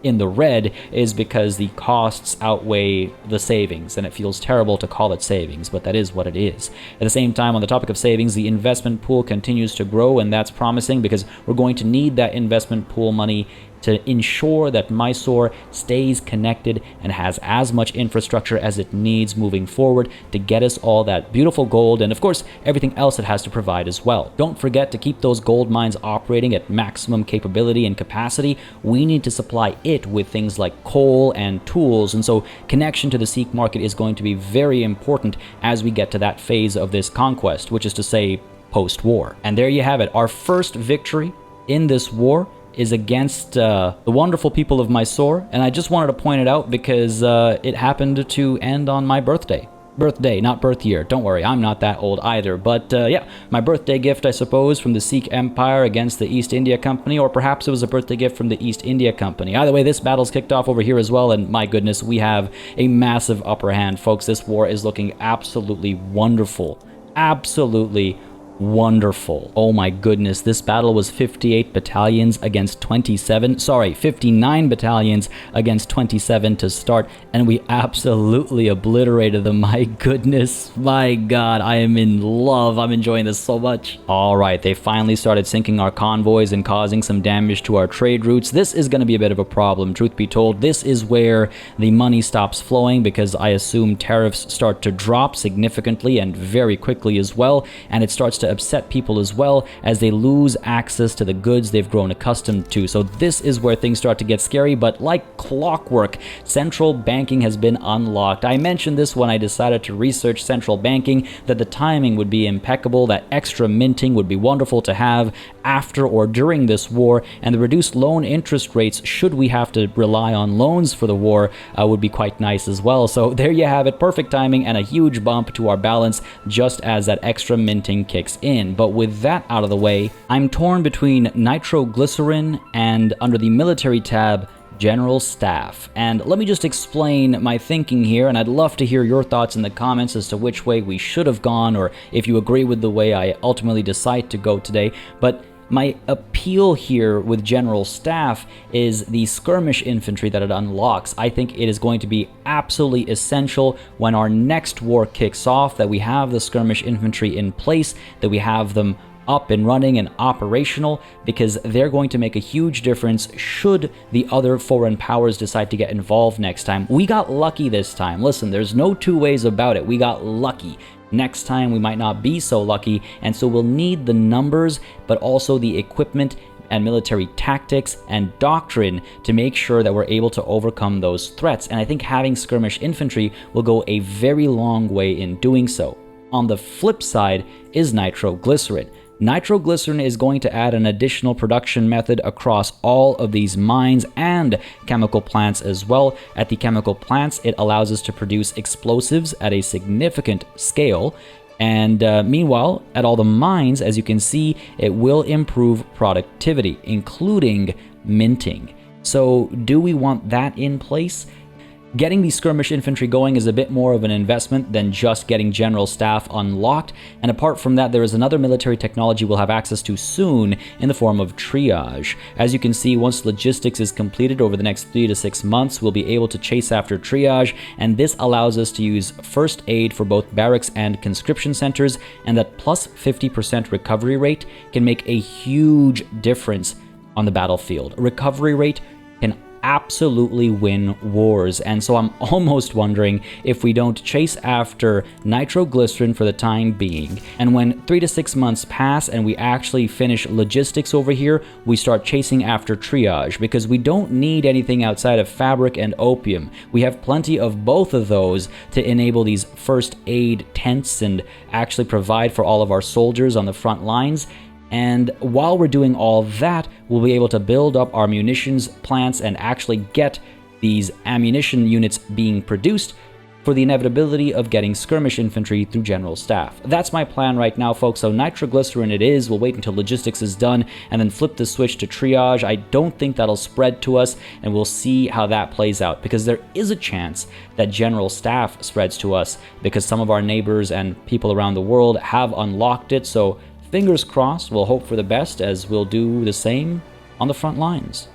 in the red is because the costs outweigh the savings, and it feels terrible to call it savings, but that is what it is. At the same time, on the topic of savings, the investment pool continues to grow, and that's promising because we're going to need that investment pool money to ensure that Mysore stays connected and has as much infrastructure as it needs moving forward to get us all that beautiful gold and, of course, everything else it has to provide as well. Don't forget to keep those gold mines operating at maximum capability and capacity. We need to supply it with things like coal and tools, and so connection to the Sikh market is going to be very important as we get to that phase of this conquest, which is to say post-war. And there you have it, our first victory in this war is against the wonderful people of Mysore, and I just wanted to point it out because it happened to end on my birthday. Birthday, not birth year. Don't worry, I'm not that old either. But yeah, my birthday gift, I suppose, from the Sikh Empire against the East India Company, or perhaps it was a birthday gift from the East India Company. Either way, this battle's kicked off over here as well, and my goodness, we have a massive upper hand. Folks, this war is looking absolutely wonderful. Absolutely wonderful. Oh my goodness, this battle was 58 battalions against 59 battalions against 27 to start, and we absolutely obliterated them. My goodness, my god, I am in love. I'm enjoying this so much. Alright, they finally started sinking our convoys and causing some damage to our trade routes. This is going to be a bit of a problem, truth be told. This is where the money stops flowing, because I assume tariffs start to drop significantly and very quickly as well, and it starts to upset people as well as they lose access to the goods they've grown accustomed to. So this is where things start to get scary, but like clockwork, central banking has been unlocked. I mentioned this when I decided to research central banking, that the timing would be impeccable, that extra minting would be wonderful to have after or during this war, and the reduced loan interest rates, should we have to rely on loans for the war, would be quite nice as well. So there you have it, perfect timing and a huge bump to our balance just as that extra minting kicks in. But with that out of the way, I'm torn between nitroglycerin and, under the military tab, General Staff. And let me just explain my thinking here, and I'd love to hear your thoughts in the comments as to which way we should have gone, or if you agree with the way I ultimately decide to go today. But my appeal here with General Staff is the skirmish infantry that it unlocks. I think it is going to be absolutely essential when our next war kicks off that we have the skirmish infantry in place, that we have them up and running and operational, because they're going to make a huge difference should the other foreign powers decide to get involved next time. We got lucky this time. Listen, there's no two ways about it. We got lucky. Next time we might not be so lucky, and so we'll need the numbers, but also the equipment and military tactics and doctrine to make sure that we're able to overcome those threats. And I think having skirmish infantry will go a very long way in doing so. On the flip side is nitroglycerin. Nitroglycerin is going to add an additional production method across all of these mines and chemical plants as well. At the chemical plants, it allows us to produce explosives at a significant scale. And meanwhile, at all the mines, as you can see, it will improve productivity, including minting. So do we want that in place? Getting the skirmish infantry going is a bit more of an investment than just getting general staff unlocked, and apart from that, there is another military technology we'll have access to soon in the form of triage. As you can see, once logistics is completed over the next 3 to 6 months, we'll be able to chase after triage, and this allows us to use first aid for both barracks and conscription centers, and that plus 50% recovery rate can make a huge difference on the battlefield. Recovery rate can absolutely win wars, and so I'm almost wondering if we don't chase after nitroglycerin for the time being, and when 3 to 6 months pass and we actually finish logistics over here, we start chasing after triage, because we don't need anything outside of fabric and opium. We have plenty of both of those to enable these first aid tents and actually provide for all of our soldiers on the front lines. And while we're doing all that, we'll be able to build up our munitions plants and actually get these ammunition units being produced for the inevitability of getting skirmish infantry through general staff. That's my plan right now, folks. So nitroglycerin it is. We'll wait until logistics is done and then flip the switch to triage. I don't think that'll spread to us, and we'll see how that plays out, because there is a chance that general staff spreads to us because some of our neighbors and people around the world have unlocked it. So fingers crossed, we'll hope for the best, as we'll do the same on the front lines.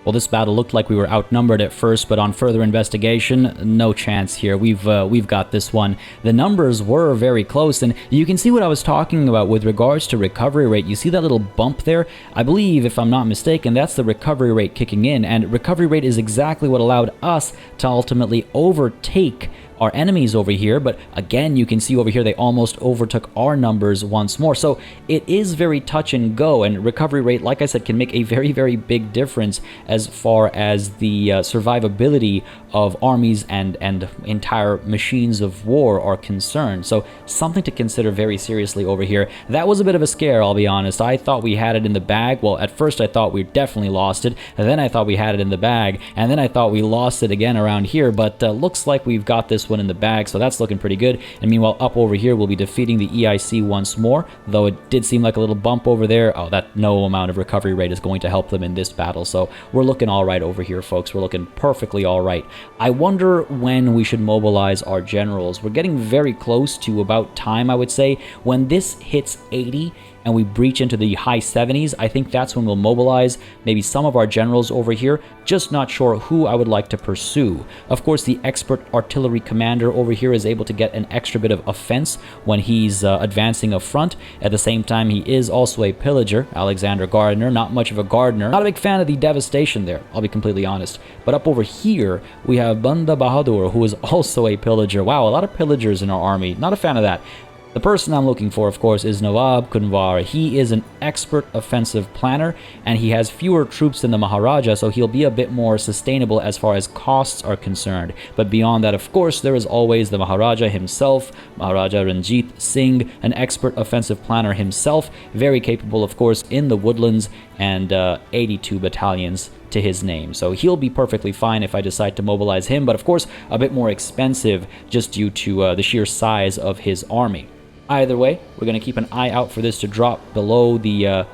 Well, this battle looked like we were outnumbered at first, but on further investigation, no chance here. We've got this one. The numbers were very close, and you can see what I was talking about with regards to recovery rate. You see that little bump there? I believe, if I'm not mistaken, that's the recovery rate kicking in, and recovery rate is exactly what allowed us to ultimately overtake our enemies over here. But again, you can see over here they almost overtook our numbers once more. So it is very touch and go, and recovery rate, like I said, can make a very, very big difference as far as the survivability of armies and entire machines of war are concerned. So something to consider very seriously over here. That was a bit of a scare, I'll be honest. I thought we had it in the bag. Well, at first I thought we definitely lost it, and then I thought we had it in the bag, and then I thought we lost it again around here, but looks like we've got this one in the bag, so that's looking pretty good. And meanwhile, up over here, we'll be defeating the EIC once more, though it did seem like a little bump over there. Oh, that no amount of recovery rate is going to help them in this battle, so we're looking all right over here, folks. We're looking perfectly all right. I wonder when we should mobilize our generals. We're getting very close to about time, I would say. When this hits 80 and we breach into the high 70s, I think that's when we'll mobilize maybe some of our generals over here. Just not sure who I would like to pursue. Of course, the expert artillery commander over here is able to get an extra bit of offense when he's advancing a front. At the same time, he is also a pillager, Alexander Gardner. Not much of a gardener. Not a big fan of the devastation there, I'll be completely honest. But up over here, we have Banda Bahadur, who is also a pillager. Wow, a lot of pillagers in our army. Not a fan of that. The person I'm looking for, of course, is Nawab Kunwar. He is an expert offensive planner, and he has fewer troops than the Maharaja, so he'll be a bit more sustainable as far as costs are concerned. But beyond that, of course, there is always the Maharaja himself, Maharaja Ranjit Singh, an expert offensive planner himself, very capable, of course, in the woodlands, and 82 battalions to his name. So he'll be perfectly fine if I decide to mobilize him, but of course, a bit more expensive just due to the sheer size of his army. Either way, we're going to keep an eye out for this to drop below the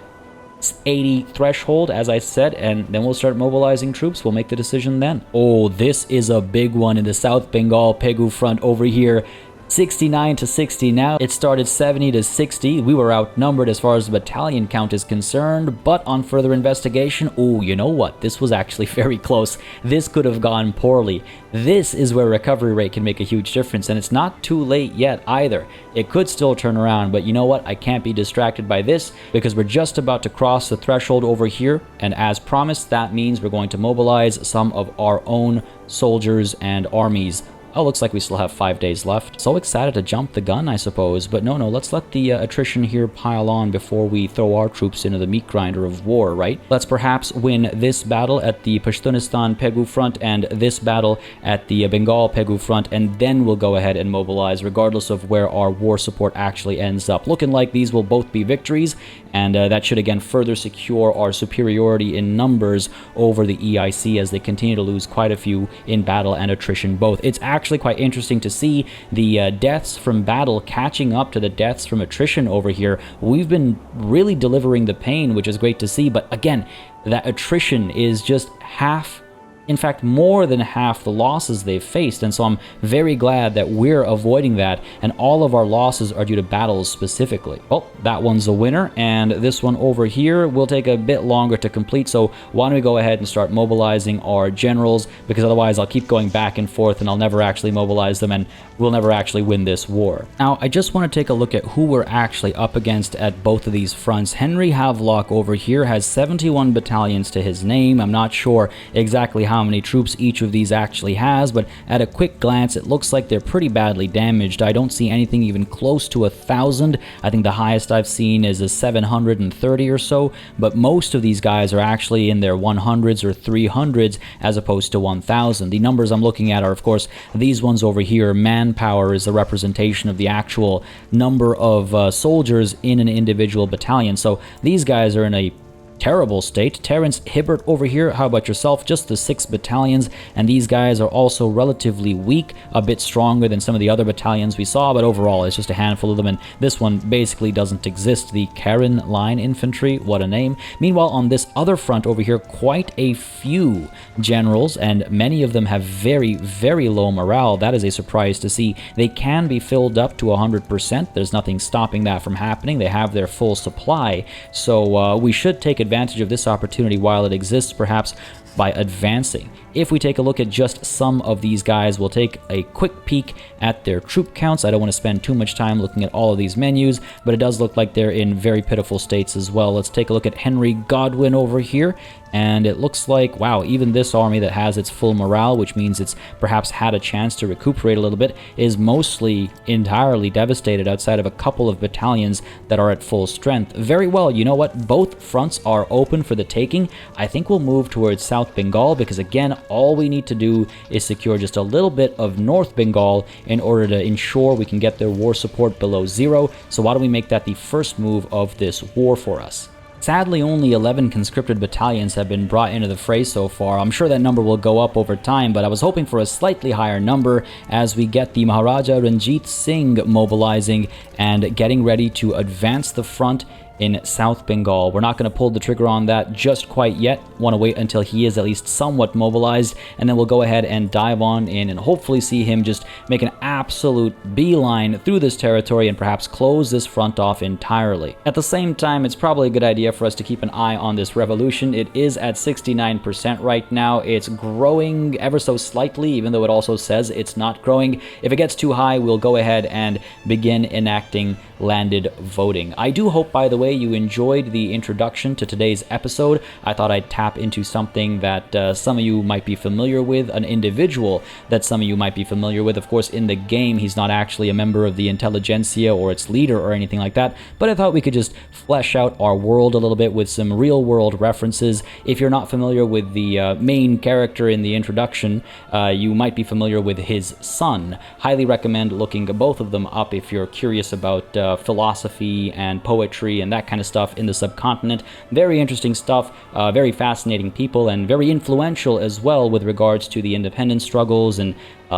80 threshold, as I said, and then we'll start mobilizing troops. We'll make the decision then. Oh, this is a big one in the South Bengal Pegu front over here. 69 to 60 now. It started 70 to 60. We were outnumbered as far as the battalion count is concerned, but on further investigation, ooh, you know what? This was actually very close. This could have gone poorly. This is where recovery rate can make a huge difference, and it's not too late yet either. It could still turn around, but you know what? I can't be distracted by this because we're just about to cross the threshold over here, and as promised, that means we're going to mobilize some of our own soldiers and armies. Oh, looks like we still have 5 days left. So excited to jump the gun, I suppose. But no, let's let the attrition here pile on before we throw our troops into the meat grinder of war, right? Let's perhaps win this battle at the Pashtunistan Pegu front and this battle at the Bengal Pegu front, and then we'll go ahead and mobilize regardless of where our war support actually ends up. Looking like these will both be victories, and that should again further secure our superiority in numbers over the EIC as they continue to lose quite a few in battle and attrition both. It's actually quite interesting to see the deaths from battle catching up to the deaths from attrition over here. We've been really delivering the pain, which is great to see, but again, that attrition is just half, in fact more than half the losses they've faced, and so I'm very glad that we're avoiding that, and all of our losses are due to battles specifically. Well, that one's a winner, and this one over here will take a bit longer to complete, so why don't we go ahead and start mobilizing our generals, because otherwise I'll keep going back and forth and I'll never actually mobilize them, and we'll never actually win this war. Now, I just want to take a look at who we're actually up against at both of these fronts. Henry Havelock over here has 71 battalions to his name. I'm not sure exactly how many troops each of these actually has, but at a quick glance it looks like they're pretty badly damaged. I don't see anything even close to 1,000. I think the highest I've seen is a 730 or so, but most of these guys are actually in their 100s or 300s as opposed to 1,000. The numbers I'm looking at are, of course, these ones over here. Manpower is the representation of the actual number of soldiers in an individual battalion, so these guys are in a terrible state. Terrence Hibbert over here, how about yourself? Just the 6 battalions, and these guys are also relatively weak, a bit stronger than some of the other battalions we saw, but overall it's just a handful of them, and this one basically doesn't exist. The Karen Line Infantry, what a name. Meanwhile, on this other front over here, quite a few generals, and many of them have very, very low morale. That is a surprise to see. They can be filled up to 100%. There's nothing stopping that from happening. They have their full supply, so we should take advantage of this opportunity while it exists, perhaps by advancing. If we take a look at just some of these guys, we'll take a quick peek at their troop counts. I don't want to spend too much time looking at all of these menus, but it does look like they're in very pitiful states as well. Let's take a look at Henry Godwin over here, and it looks like, wow, even this army that has its full morale, which means it's perhaps had a chance to recuperate a little bit, is mostly entirely devastated outside of a couple of battalions that are at full strength. Very well, you know what? Both fronts are open for the taking. I think we'll move towards South Bengal because, again, all we need to do is secure just a little bit of North Bengal in order to ensure we can get their war support below 0. So why don't we make that the first move of this war for us? Sadly, only 11 conscripted battalions have been brought into the fray so far. I'm sure that number will go up over time, but I was hoping for a slightly higher number as we get the Maharaja Ranjit Singh mobilizing and getting ready to advance the front in South Bengal. We're not going to pull the trigger on that just quite yet. Want to wait until he is at least somewhat mobilized, and then we'll go ahead and dive on in and hopefully see him just make an absolute beeline through this territory and perhaps close this front off entirely. At the same time, it's probably a good idea for us to keep an eye on this revolution. It is at 69% right now. It's growing ever so slightly, even though it also says it's not growing. If it gets too high, we'll go ahead and begin enacting landed voting. I do hope, by the way, you enjoyed the introduction to today's episode. I thought I'd tap into something that some of you might be familiar with, an individual that some of you might be familiar with. Of course, in the game, he's not actually a member of the intelligentsia or its leader or anything like that, but I thought we could just flesh out our world a little bit with some real-world references. If you're not familiar with the main character in the introduction, you might be familiar with his son. Highly recommend looking both of them up if you're curious about philosophy and poetry and that kind of stuff in the subcontinent. Very interesting stuff, very fascinating people, and very influential as well with regards to the independence struggles and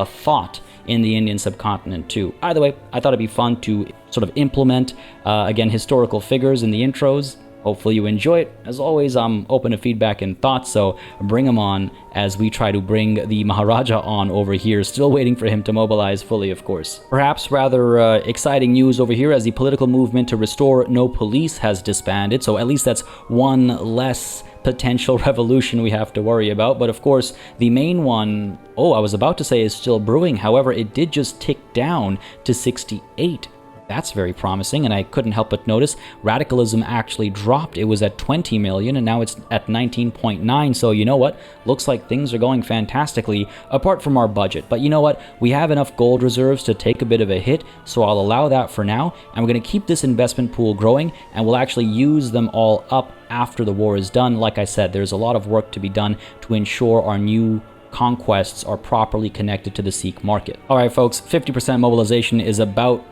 thought in the Indian subcontinent too. Either way, I thought it'd be fun to sort of implement, again, historical figures in the intros. Hopefully you enjoy it. As always, I'm open to feedback and thoughts, so bring them on as we try to bring the Maharaja on over here. Still waiting for him to mobilize fully, of course. Perhaps rather exciting news over here as the political movement to restore no police has disbanded, so at least that's one less potential revolution we have to worry about. But of course, the main one, I was about to say is still brewing. However, it did just tick down to 68. That's very promising, and I couldn't help but notice radicalism actually dropped. It was at 20 million, and now it's at 19.9, so you know what? Looks like things are going fantastically, apart from our budget. But you know what? We have enough gold reserves to take a bit of a hit, so I'll allow that for now, and we're going to keep this investment pool growing, and we'll actually use them all up after the war is done. Like I said, there's a lot of work to be done to ensure our new conquests are properly connected to the Sikh market. Alright folks, 50% mobilization is about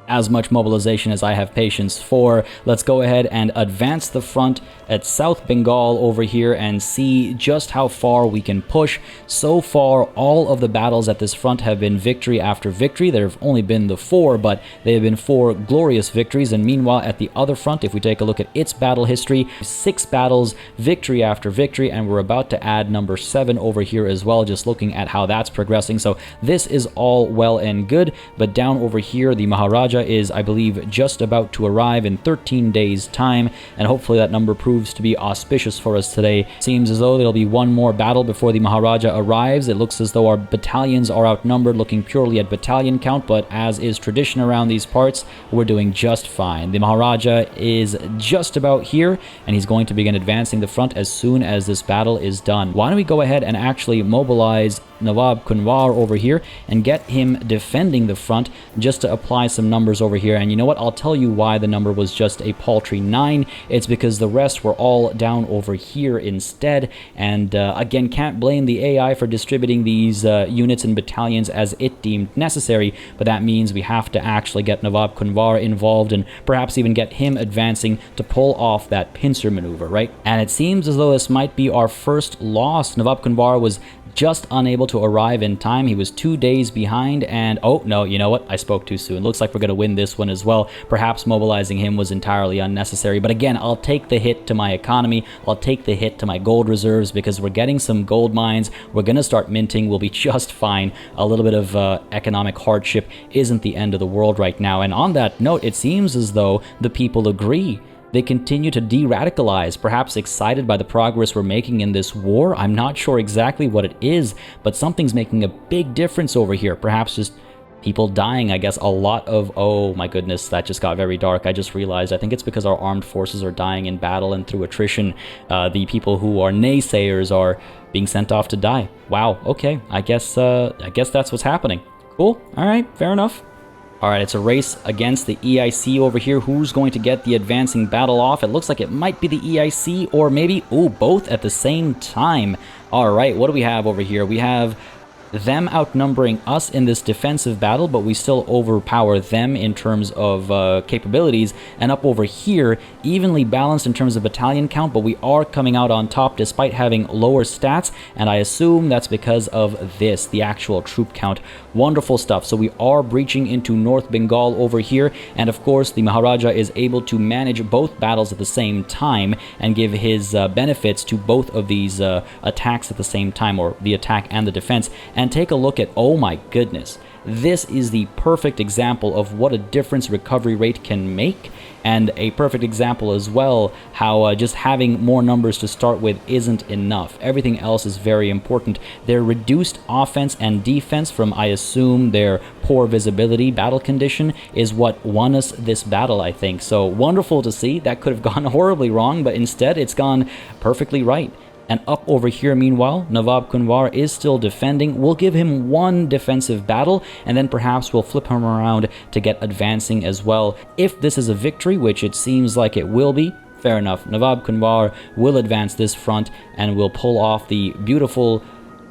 as much mobilization as I have patience for. Let's go ahead and advance the front at South Bengal over here and see just how far we can push. So far, all of the battles at this front have been victory after victory. There have only been the 4, but they have been 4 glorious victories. And meanwhile, at the other front, if we take a look at its battle history, 6 battles, victory after victory, and we're about to add number 7 over here as well, just looking at how that's progressing. So this is all well and good, but down over here, the Maharaja is, I believe, just about to arrive in 13 days' time, and hopefully that number proves to be auspicious for us today. Seems as though there'll be one more battle before the Maharaja arrives. It looks as though our battalions are outnumbered, looking purely at battalion count, but as is tradition around these parts, we're doing just fine. The Maharaja is just about here, and he's going to begin advancing the front as soon as this battle is done. Why don't we go ahead and actually mobilize Nawab Kunwar over here and get him defending the front just to apply some numbers over here. And you know what? I'll tell you why the number was just a paltry 9. It's because the rest were all down over here instead. And again, can't blame the AI for distributing these units and battalions as it deemed necessary, but that means we have to actually get Nawab Kunwar involved and perhaps even get him advancing to pull off that pincer maneuver, right? And it seems as though this might be our first loss. Nawab Kunwar was just unable to arrive in time. He was 2 days behind, and oh no, you know what? I spoke too soon. Looks like we're going to win this one as well. Perhaps mobilizing him was entirely unnecessary, but again, I'll take the hit to my economy. I'll take the hit to my gold reserves because we're getting some gold mines. We're going to start minting. We'll be just fine. A little bit of economic hardship isn't the end of the world right now. And on that note, it seems as though the people agree. They continue to de-radicalize, perhaps excited by the progress we're making in this war. I'm not sure exactly what it is, but something's making a big difference over here. Perhaps just people dying, I guess. A lot of... Oh my goodness, that just got very dark. I just realized. I think it's because our armed forces are dying in battle and through attrition. The people who are naysayers are being sent off to die. Wow, okay. I guess that's what's happening. Cool. All right, fair enough. Alright, it's a race against the EIC over here. Who's going to get the advancing battle off? It looks like it might be the EIC, or maybe, both at the same time. Alright, what do we have over here? We have them outnumbering us in this defensive battle, but we still overpower them in terms of capabilities. And up over here, evenly balanced in terms of battalion count, but we are coming out on top despite having lower stats, and I assume that's because of this, the actual troop count. Wonderful stuff. So we are breaching into North Bengal over here, and of course the Maharaja is able to manage both battles at the same time and give his benefits to both of these attacks at the same time, or the attack and the defense. And take a look at, oh my goodness, this is the perfect example of what a difference recovery rate can make, and a perfect example as well how just having more numbers to start with isn't enough. Everything else is very important. Their reduced offense and defense from, I assume, their poor visibility battle condition is what won us this battle, I think. So wonderful to see. That could have gone horribly wrong, but instead it's gone perfectly right. And up over here, meanwhile, Nawab Kunwar is still defending. We'll give him one defensive battle, and then perhaps we'll flip him around to get advancing as well. If this is a victory, which it seems like it will be, fair enough. Nawab Kunwar will advance this front, and will pull off the beautiful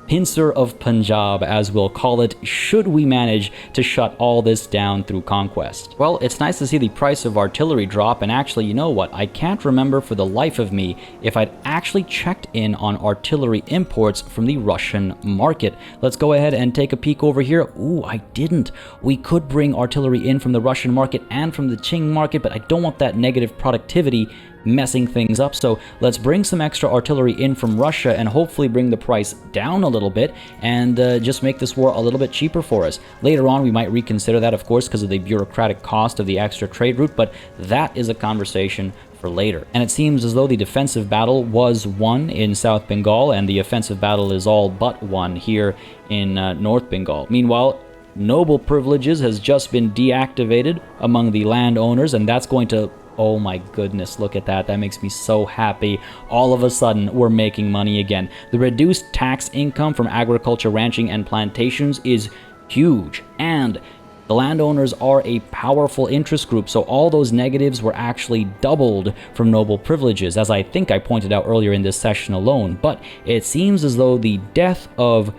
pincer of Punjab, as we'll call it, should we manage to shut all this down through conquest. Well, it's nice to see the price of artillery drop, and actually, you know what? I can't remember for the life of me if I'd actually checked in on artillery imports from the Russian market. Let's go ahead and take a peek over here. Ooh, I didn't. We could bring artillery in from the Russian market and from the Qing market, but I don't want that negative productivity messing things up. So let's bring some extra artillery in from Russia and hopefully bring the price down a little bit and just make this war a little bit cheaper for us. Later on, we might reconsider that, of course, because of the bureaucratic cost of the extra trade route, but that is a conversation for later. And it seems as though the defensive battle was won in South Bengal, and the offensive battle is all but won here in North Bengal. Meanwhile, noble privileges has just been deactivated among the landowners, and that's going to... Oh my goodness, look at that. That makes me so happy. All of a sudden, we're making money again. The reduced tax income from agriculture, ranching, and plantations is huge, and the landowners are a powerful interest group, so all those negatives were actually doubled from noble privileges, as I think I pointed out earlier in this session alone. But it seems as though the death of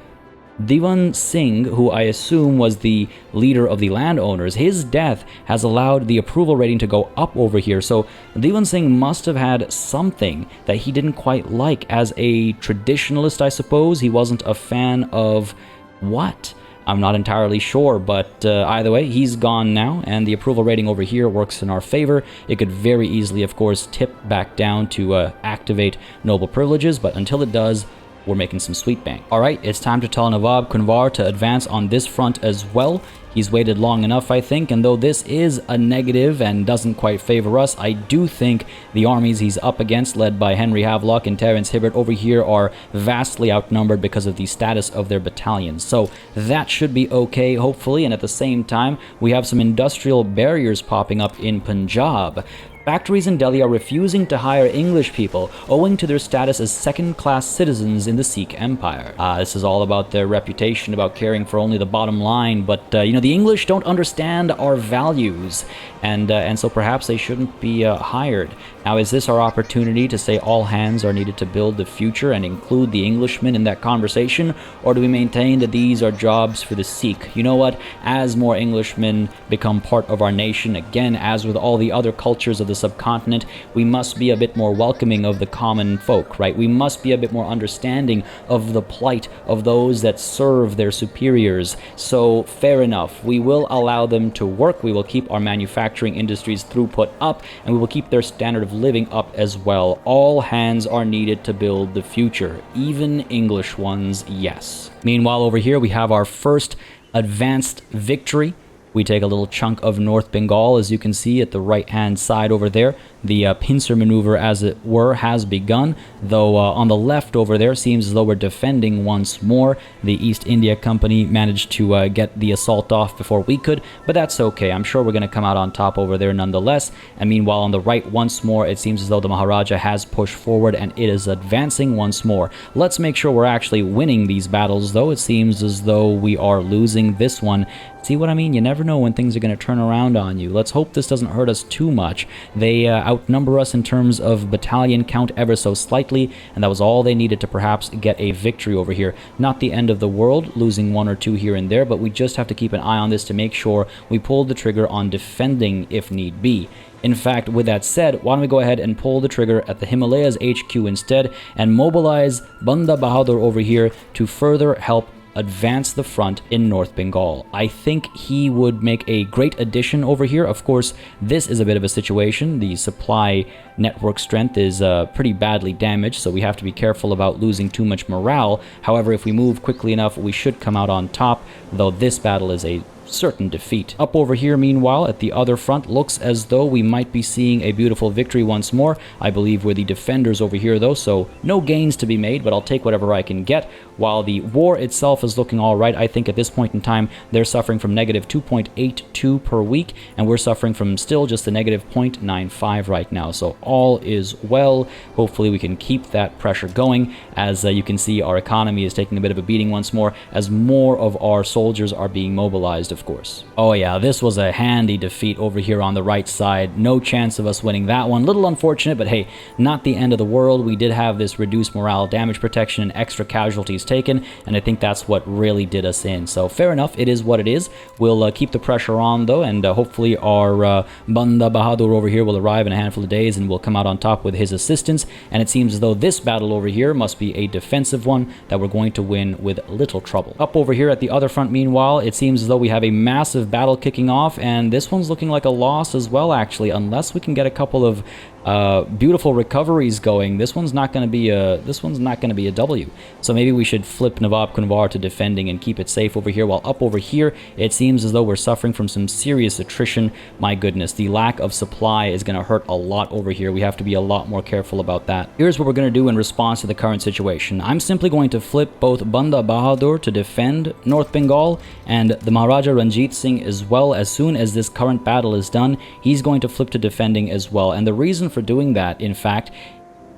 Divan Singh, who I assume was the leader of the landowners, his death has allowed the approval rating to go up over here. So Divan Singh must have had something that he didn't quite like. As a traditionalist, I suppose, he wasn't a fan of what? I'm not entirely sure, but either way, he's gone now, and the approval rating over here works in our favor. It could very easily, of course, tip back down to activate noble privileges, but until it does, we're making some sweet bank. Alright, it's time to tell Nawab Kunwar to advance on this front as well. He's waited long enough, I think, and though this is a negative and doesn't quite favor us, I do think the armies he's up against, led by Henry Havelock and Terence Hibbert over here, are vastly outnumbered because of the status of their battalions. So that should be okay, hopefully, and at the same time, we have some industrial barriers popping up in Punjab. Factories in Delhi are refusing to hire English people, owing to their status as second-class citizens in the Sikh Empire. This is all about their reputation, about caring for only the bottom line, but, you know, the English don't understand our values, and so perhaps they shouldn't be hired. Now, is this our opportunity to say all hands are needed to build the future and include the Englishmen in that conversation, or do we maintain that these are jobs for the Sikh? You know what? As more Englishmen become part of our nation, again, as with all the other cultures of the subcontinent, we must be a bit more welcoming of the common folk, right? We must be a bit more understanding of the plight of those that serve their superiors. So, fair enough. We will allow them to work. We will keep our manufacturing industries throughput up, and we will keep their standard of living up as well. All hands are needed to build the future. Even English ones, yes. Meanwhile, over here, we have our first advanced victory. We take a little chunk of North Bengal, as you can see at the right-hand side over there. The pincer maneuver, as it were, has begun, though on the left over there seems as though we're defending once more. The East India Company managed to get the assault off before we could, but that's okay. I'm sure we're going to come out on top over there nonetheless. And meanwhile, on the right once more, it seems as though the Maharaja has pushed forward and it is advancing once more. Let's make sure we're actually winning these battles, though. It seems as though we are losing this one. See what I mean? You never know when things are going to turn around on you. Let's hope this doesn't hurt us too much. They outnumber us in terms of battalion count ever so slightly, and that was all they needed to perhaps get a victory over here. Not the end of the world, losing one or two here and there, but we just have to keep an eye on this to make sure we pull the trigger on defending if need be. In fact, with that said, why don't we go ahead and pull the trigger at the Himalayas HQ instead and mobilize Banda Bahadur over here to further help advance the front in North Bengal. I think he would make a great addition over here. Of course, this is a bit of a situation. The supply network strength is pretty badly damaged, so we have to be careful about losing too much morale. However, if we move quickly enough, we should come out on top, though this battle is a certain defeat. Up over here, meanwhile, at the other front, looks as though we might be seeing a beautiful victory once more. I believe we're the defenders over here, though, so no gains to be made, but I'll take whatever I can get. While the war itself is looking all right, I think at this point in time, they're suffering from negative 2.82 per week, and we're suffering from still just a negative 0.95 right now, so all is well. Hopefully we can keep that pressure going. As you can see, our economy is taking a bit of a beating once more, as more of our soldiers are being mobilized, of course. Oh yeah, this was a handy defeat over here on the right side. No chance of us winning that one. Little unfortunate, but hey, not the end of the world. We did have this reduced morale, damage protection, and extra casualties taken, and I think that's what really did us in. So fair enough, it is what it is. We'll keep the pressure on, though, and hopefully our Banda Bahadur over here will arrive in a handful of days and we'll come out on top with his assistance. And it seems as though this battle over here must be a defensive one that we're going to win with little trouble. Up over here at the other front, meanwhile, it seems as though we have a massive battle kicking off, and this one's looking like a loss as well, actually, unless we can get a couple of beautiful recoveries going. This one's not going to be a W. So maybe we should flip Nawab Kunwar to defending and keep it safe over here, while up over here it seems as though we're suffering from some serious attrition. My goodness, the lack of supply is going to hurt a lot over here. We have to be a lot more careful about that. Here's what we're going to do in response to the current situation. I'm simply going to flip both Banda Bahadur to defend North Bengal and the Maharaja Ranjit Singh as well. As soon as this current battle is done, he's going to flip to defending as well. And the reason for doing that, in fact,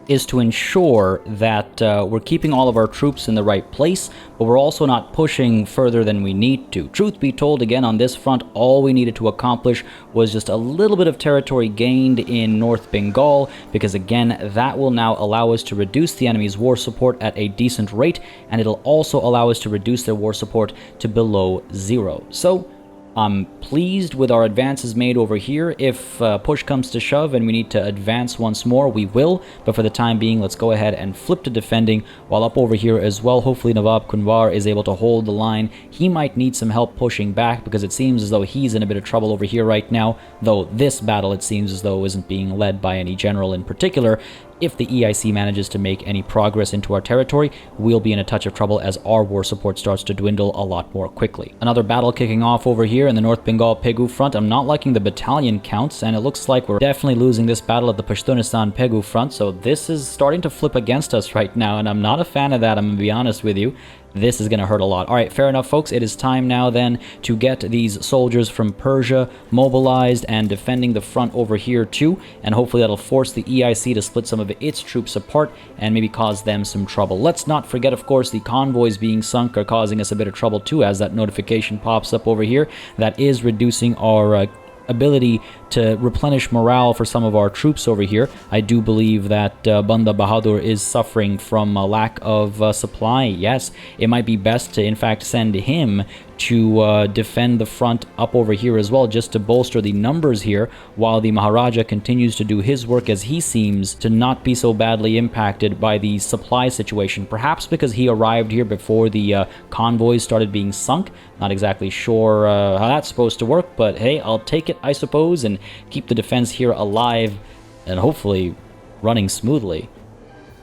is to ensure that we're keeping all of our troops in the right place, but we're also not pushing further than we need to. Truth be told, again, on this front, all we needed to accomplish was just a little bit of territory gained in North Bengal, because again, that will now allow us to reduce the enemy's war support at a decent rate, and it'll also allow us to reduce their war support to below 0. So I'm pleased with our advances made over here. If push comes to shove and we need to advance once more, we will. But for the time being, let's go ahead and flip to defending, while up over here as well, hopefully Nawab Kunwar is able to hold the line. He might need some help pushing back, because it seems as though he's in a bit of trouble over here right now, though this battle, it seems as though, isn't being led by any general in particular. If the EIC manages to make any progress into our territory, we'll be in a touch of trouble as our war support starts to dwindle a lot more quickly. Another battle kicking off over here in the North Bengal Pegu front. I'm not liking the battalion counts, and it looks like we're definitely losing this battle at the Pashtunistan Pegu front, so this is starting to flip against us right now, and I'm not a fan of that, I'm going to be honest with you. This is going to hurt a lot. Alright, fair enough, folks. It is time now then to get these soldiers from Persia mobilized and defending the front over here too, and hopefully that'll force the EIC to split some of its troops apart and maybe cause them some trouble. Let's not forget, of course, the convoys being sunk are causing us a bit of trouble too, as that notification pops up over here. That is reducing our ability to replenish morale for some of our troops over here. I do believe that Banda Bahadur is suffering from a lack of supply. Yes, it might be best to in fact send him to defend the front up over here as well, just to bolster the numbers here, while the Maharaja continues to do his work, as he seems to not be so badly impacted by the supply situation. Perhaps because he arrived here before the convoys started being sunk. Not exactly sure how that's supposed to work, but hey, I'll take it, I suppose, and keep the defense here alive and hopefully running smoothly.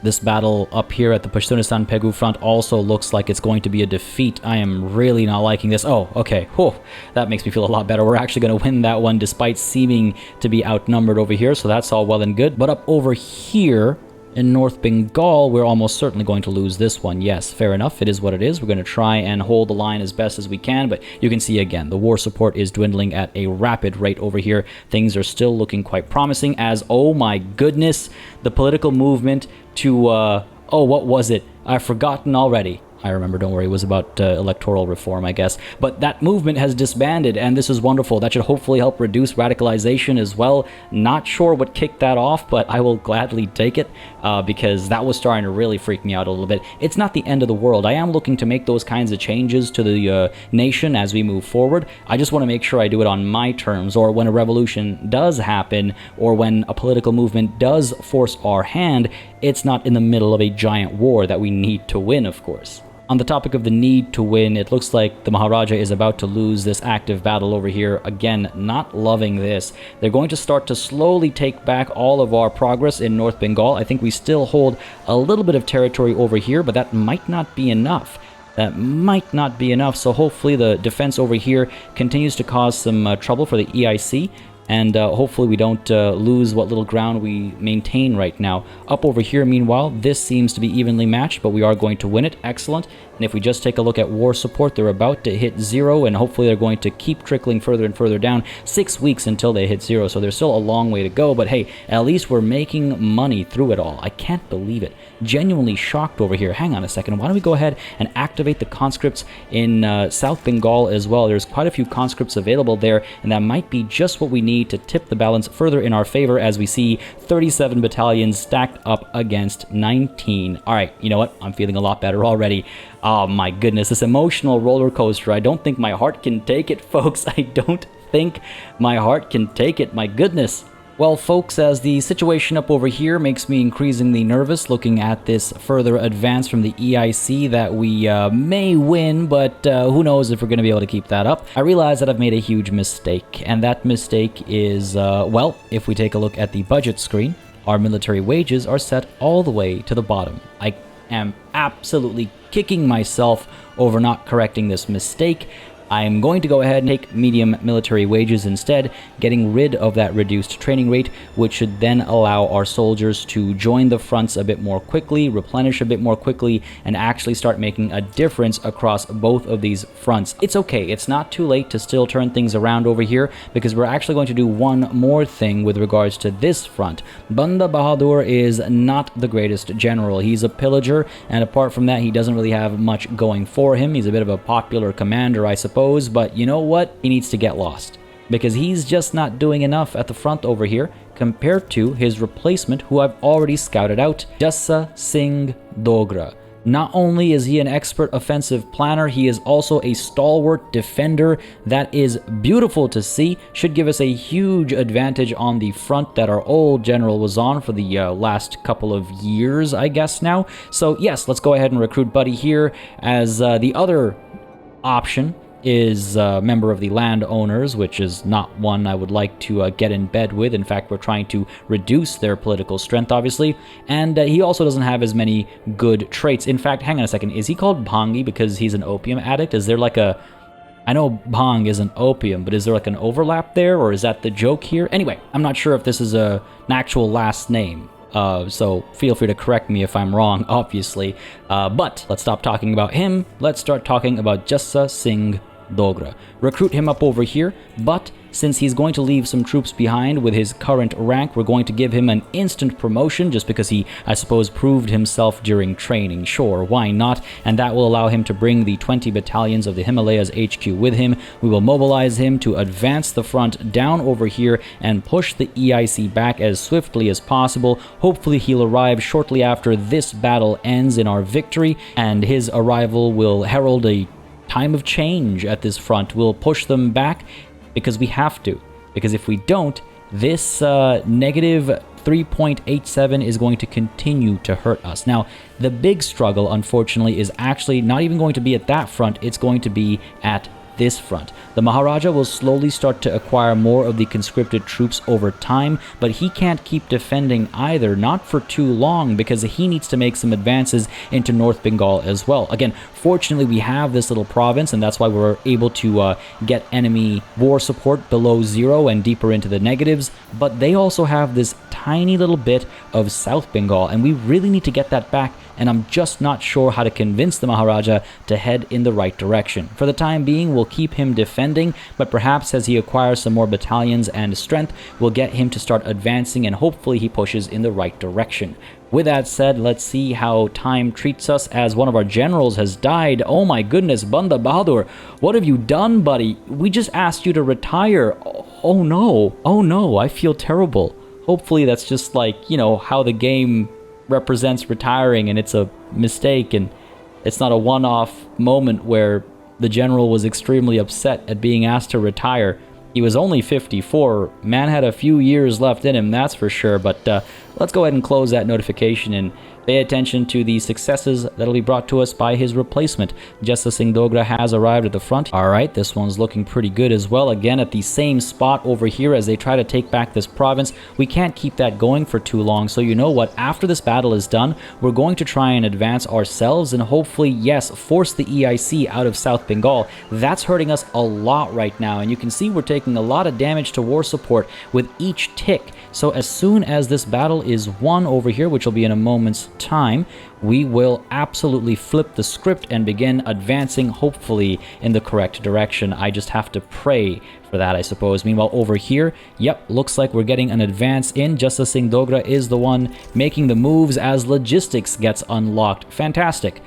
This battle up here at the Pashtunistan Pegu front also looks like it's going to be a defeat. I am really not liking this. Oh, okay. Whew. That makes me feel a lot better. We're actually going to win that one despite seeming to be outnumbered over here, so that's all well and good. But up over here in North Bengal, we're almost certainly going to lose this one. Yes, fair enough. It is what it is. We're going to try and hold the line as best as we can, but you can see again, the war support is dwindling at a rapid rate over here. Things are still looking quite promising as, oh my goodness, the political movement to, oh, what was it? I've forgotten already. I remember, don't worry, it was about electoral reform, I guess. But that movement has disbanded, and this is wonderful. That should hopefully help reduce radicalization as well. Not sure what kicked that off, but I will gladly take it, because that was starting to really freak me out a little bit. It's not the end of the world. I am looking to make those kinds of changes to the nation as we move forward. I just want to make sure I do it on my terms, or when a revolution does happen, or when a political movement does force our hand, it's not in the middle of a giant war that we need to win, of course. On the topic of the need to win, it looks like the Maharaja is about to lose this active battle over here. Again, not loving this. They're going to start to slowly take back all of our progress in North Bengal. I think we still hold a little bit of territory over here, but that might not be enough. That might not be enough, so hopefully the defense over here continues to cause some trouble for the EIC. And hopefully we don't lose what little ground we maintain right now. Up over here, meanwhile, this seems to be evenly matched, but we are going to win it. Excellent. And if we just take a look at war support, they're about to hit 0, and hopefully they're going to keep trickling further and further down. 6 weeks until they hit 0, so there's still a long way to go, but hey, at least we're making money through it all. I can't believe it. Genuinely shocked over here. Hang on a second. Why don't we go ahead and activate the conscripts in South Bengal as well? There's quite a few conscripts available there, and that might be just what we need to tip the balance further in our favor, as we see 37 battalions stacked up against 19. All right, you know what? I'm feeling a lot better already. Oh my goodness, this emotional roller coaster. I don't think my heart can take it, folks. I don't think my heart can take it. My goodness. Well, folks, as the situation up over here makes me increasingly nervous looking at this further advance from the EIC that we may win, but who knows if we're going to be able to keep that up. I realize that I've made a huge mistake, and that mistake is, well, if we take a look at the budget screen, our military wages are set all the way to the bottom. I am absolutely kicking myself over not correcting this mistake. I'm going to go ahead and take medium military wages instead, getting rid of that reduced training rate, which should then allow our soldiers to join the fronts a bit more quickly, replenish a bit more quickly, and actually start making a difference across both of these fronts. It's okay, it's not too late to still turn things around over here, because we're actually going to do one more thing with regards to this front. Banda Bahadur is not the greatest general. He's a pillager, and apart from that, he doesn't really have much going for him. He's a bit of a popular commander, I suppose. But you know what? He needs to get lost, because he's just not doing enough at the front over here compared to his replacement, who I've already scouted out, Jassa Singh Dogra. Not only is he an expert offensive planner, he is also a stalwart defender. That is beautiful to see. Should give us a huge advantage on the front that our old general was on for the last couple of years, I guess now. So yes, let's go ahead and recruit Buddy here as the other option is a member of the landowners, which is not one I would like to get in bed with. In fact, we're trying to reduce their political strength, obviously, and he also doesn't have as many good traits. In fact, hang on a second, is he called Bhangi because he's an opium addict? Is there like a... I know Bhang is an opium, but is there like an overlap there, or is that the joke here? Anyway, I'm not sure if this is an actual last name. So feel free to correct me if I'm wrong, obviously. But let's stop talking about him. Let's start talking about Jassa Singh Dogra. Recruit him up over here, but since he's going to leave some troops behind with his current rank, we're going to give him an instant promotion just because he, I suppose, proved himself during training. Sure, why not? And that will allow him to bring the 20 battalions of the Himalayas HQ with him. We will mobilize him to advance the front down over here and push the EIC back as swiftly as possible. Hopefully he'll arrive shortly after this battle ends in our victory, and his arrival will herald a time of change at this front. We'll push them back because we have to. Because if we don't, this negative 3.87 is going to continue to hurt us. Now, the big struggle, unfortunately, is actually not even going to be at that front. It's going to be at this front. The Maharaja will slowly start to acquire more of the conscripted troops over time, but he can't keep defending either, not for too long, because he needs to make some advances into North Bengal as well. Again, fortunately, we have this little province, and that's why we're able to get enemy war support below zero and deeper into the negatives, but they also have this tiny little bit of South Bengal, and we really need to get that back, and I'm just not sure how to convince the Maharaja to head in the right direction. For the time being, we'll keep him defending, but perhaps as he acquires some more battalions and strength, we'll get him to start advancing, and hopefully he pushes in the right direction. With that said, let's see how time treats us, as one of our generals has died. Oh my goodness, Banda Bahadur, what have you done, buddy? We just asked you to retire. Oh no, I feel terrible. Hopefully that's just like, you know, how the game represents retiring, and it's a mistake, and it's not a one-off moment where the general was extremely upset at being asked to retire. He was only 54. Man had a few years left in him, that's for sure. But let's go ahead and close that notification and pay attention to the successes that'll be brought to us by his replacement. Jassa Singh Dogra has arrived at the front. Alright, this one's looking pretty good as well. Again, at the same spot over here as they try to take back this province. We can't keep that going for too long, so you know what? After this battle is done, we're going to try and advance ourselves and hopefully, yes, force the EIC out of South Bengal. That's hurting us a lot right now, and you can see we're taking a lot of damage to war support with each tick. So as soon as this battle is won over here, which will be in a moment's time, we will absolutely flip the script and begin advancing, hopefully in the correct direction. I just have to pray for that, I suppose. Meanwhile, over here, yep, looks like we're getting an advance in. Jassa Singh Dogra is the one making the moves as logistics gets unlocked. Fantastic.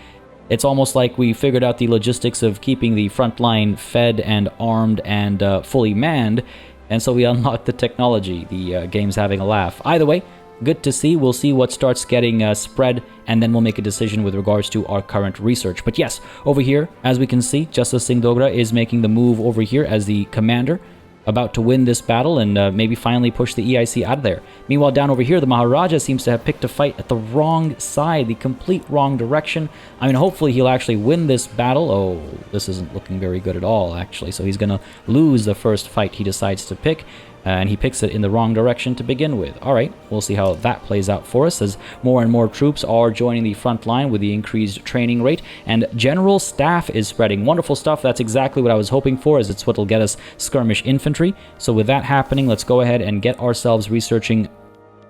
It's almost like we figured out the logistics of keeping the front line fed and armed and fully manned, and so we unlocked the technology. The game's having a laugh. Either way, good to see. We'll see what starts getting spread, and then we'll make a decision with regards to our current research. But yes, over here, as we can see, Jassa Singh Dogra is making the move over here as the commander, about to win this battle and maybe finally push the EIC out of there. Meanwhile, down over here, the Maharaja seems to have picked a fight at the wrong side, the complete wrong direction. I mean, hopefully he'll actually win this battle. Oh, this isn't looking very good at all, actually. So he's going to lose the first fight he decides to pick. and he picks it in the wrong direction to begin with. Alright, we'll see how that plays out for us as more and more troops are joining the front line with the increased training rate, and general staff is spreading. Wonderful stuff. That's exactly what I was hoping for, as it's what will get us skirmish infantry. So with that happening, let's go ahead and get ourselves researching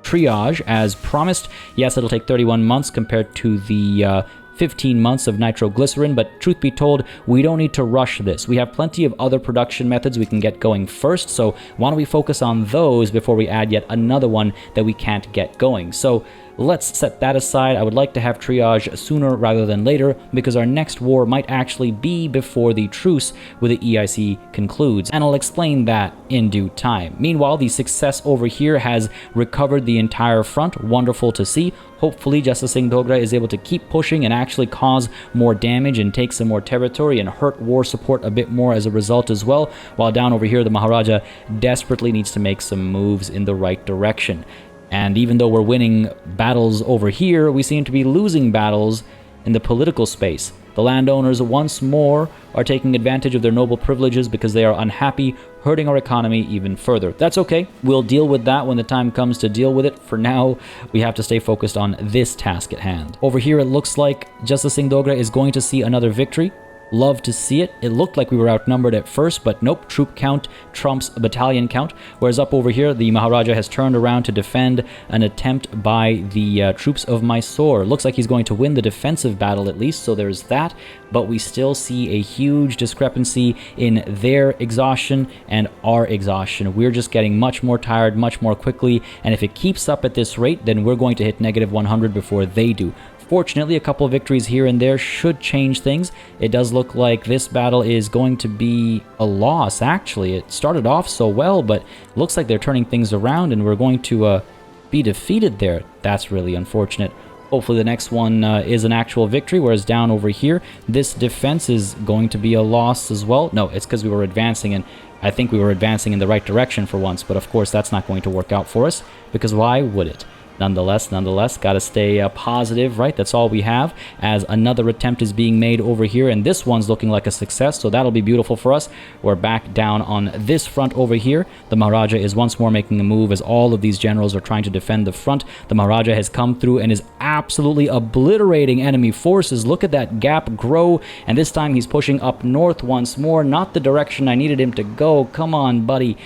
triage as promised. Yes, it'll take 31 months compared to the 15 months of nitroglycerin, but truth be told, we don't need to rush this. We have plenty of other production methods we can get going first, so why don't we focus on those before we add yet another one that we can't get going. So let's set that aside. I would like to have triage sooner rather than later, because our next war might actually be before the truce with the EIC concludes, and I'll explain that in due time. Meanwhile, the success over here has recovered the entire front. Wonderful to see. Hopefully, Jassa Singh Dogra is able to keep pushing and actually cause more damage and take some more territory and hurt war support a bit more as a result as well, while down over here, the Maharaja desperately needs to make some moves in the right direction. And even though we're winning battles over here, we seem to be losing battles in the political space. The landowners once more are taking advantage of their noble privileges because they are unhappy, hurting our economy even further. That's okay. We'll deal with that when the time comes to deal with it. For now, we have to stay focused on this task at hand. Over here, it looks like Jassa Singh Dogra is going to see another victory. Love to see it. It looked like we were outnumbered at first, but nope, troop count trumps battalion count. Whereas up over here, the Maharaja has turned around to defend an attempt by the troops of Mysore. Looks like he's going to win the defensive battle at least, so there's that. But we still see a huge discrepancy in their exhaustion and our exhaustion. We're just getting much more tired, much more quickly, and if it keeps up at this rate, then we're going to hit negative 100 before they do. Fortunately, a couple of victories here and there should change things. It does look like this battle is going to be a loss, actually. It started off so well, but it looks like they're turning things around and we're going to be defeated there. That's really unfortunate. Hopefully the next one is an actual victory, whereas down over here, this defense is going to be a loss as well. No, it's because we were advancing, and I think we were advancing in the right direction for once, but of course that's not going to work out for us, because why would it? Nonetheless, gotta stay positive, right? That's all we have, as another attempt is being made over here, and this one's looking like a success, so that'll be beautiful for us. We're back down on this front over here. The Maharaja is once more making a move as all of these generals are trying to defend the front. The Maharaja has come through and is absolutely obliterating enemy forces. Look at that gap grow, and this time he's pushing up north once more, not the direction I needed him to go. Come on, buddy.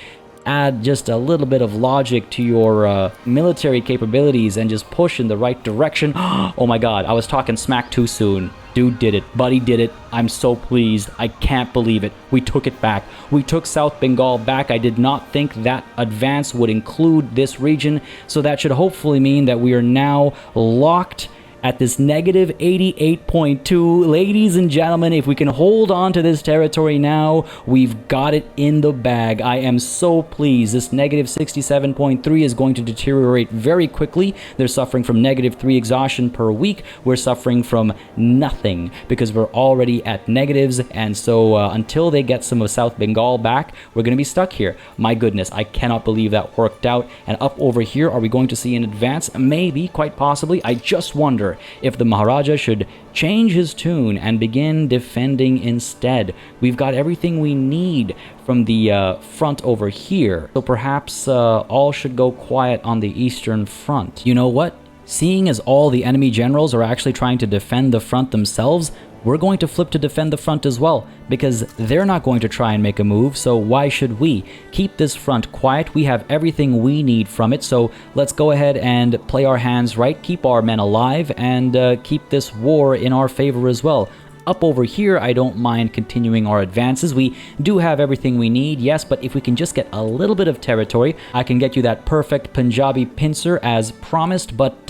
Add just a little bit of logic to your military capabilities and just push in the right direction. Oh my god, I was talking smack too soon. Dude did it. Buddy did it. I'm so pleased. I can't believe it. We took it back. We took South Bengal back. I did not think that advance would include this region, so that should hopefully mean that we are now locked at this negative 88.2. Ladies and gentlemen, if we can hold on to this territory now, we've got it in the bag. I am so pleased. This negative 67.3 is going to deteriorate very quickly. They're suffering from negative 3 exhaustion per week. We're suffering from nothing because we're already at negatives, and so until they get some of South Bengal back, we're going to be stuck here. My goodness, I cannot believe that worked out. And up over here, are we going to see an advance? Maybe, quite possibly. I just wonder if the Maharaja should change his tune and begin defending instead. We've got everything we need from the front over here, so perhaps all should go quiet on the Eastern Front. You know what? Seeing as all the enemy generals are actually trying to defend the front themselves, we're going to flip to defend the front as well, because they're not going to try and make a move, so why should we? Keep this front quiet. We have everything we need from it, so let's go ahead and play our hands right, keep our men alive, and keep this war in our favor as well. Up over here, I don't mind continuing our advances. We do have everything we need, yes, but if we can just get a little bit of territory, I can get you that perfect Punjabi pincer as promised, but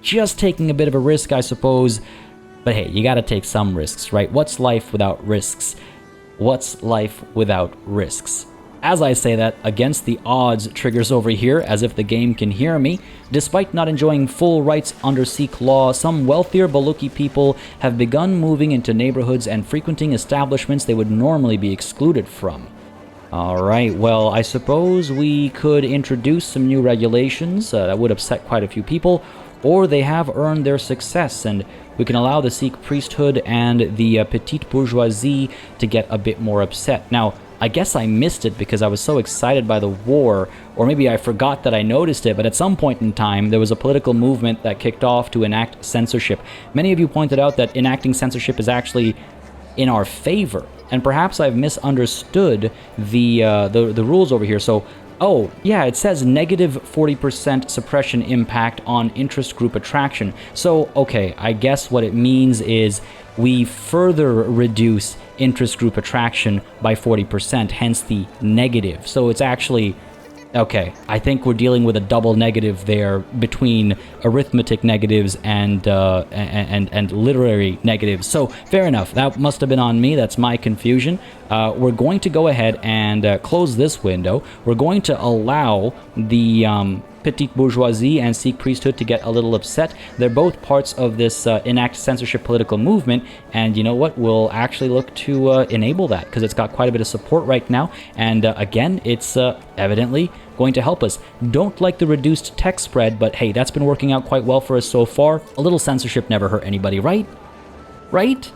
just taking a bit of a risk, I suppose. But hey, you gotta take some risks, right? What's life without risks? What's life without risks? As I say that, against the odds triggers over here, as if the game can hear me. Despite not enjoying full rights under Sikh law, some wealthier Baluchi people have begun moving into neighborhoods and frequenting establishments they would normally be excluded from. Alright, well, I suppose we could introduce some new regulations that would upset quite a few people, or they have earned their success, and we can allow the Sikh priesthood and the petite bourgeoisie to get a bit more upset. Now, I guess I missed it because I was so excited by the war, or maybe I forgot that I noticed it, but at some point in time, there was a political movement that kicked off to enact censorship. Many of you pointed out that enacting censorship is actually in our favor, and perhaps I've misunderstood the rules over here. So, oh, yeah, it says negative 40% suppression impact on interest group attraction. So, okay, I guess what it means is we further reduce interest group attraction by 40%, hence the negative. So it's actually... okay, I think we're dealing with a double negative there between arithmetic negatives and literary negatives. So fair enough. That must have been on me. That's my confusion. We're going to go ahead and close this window. We're going to allow the petite bourgeoisie and Sikh priesthood to get a little upset. They're both parts of this enact censorship political movement, and you know what? We'll actually look to enable that because it's got quite a bit of support right now, and again, it's evidently going to help us. Don't like the reduced text spread, but hey, that's been working out quite well for us so far. A little censorship never hurt anybody, right? Right?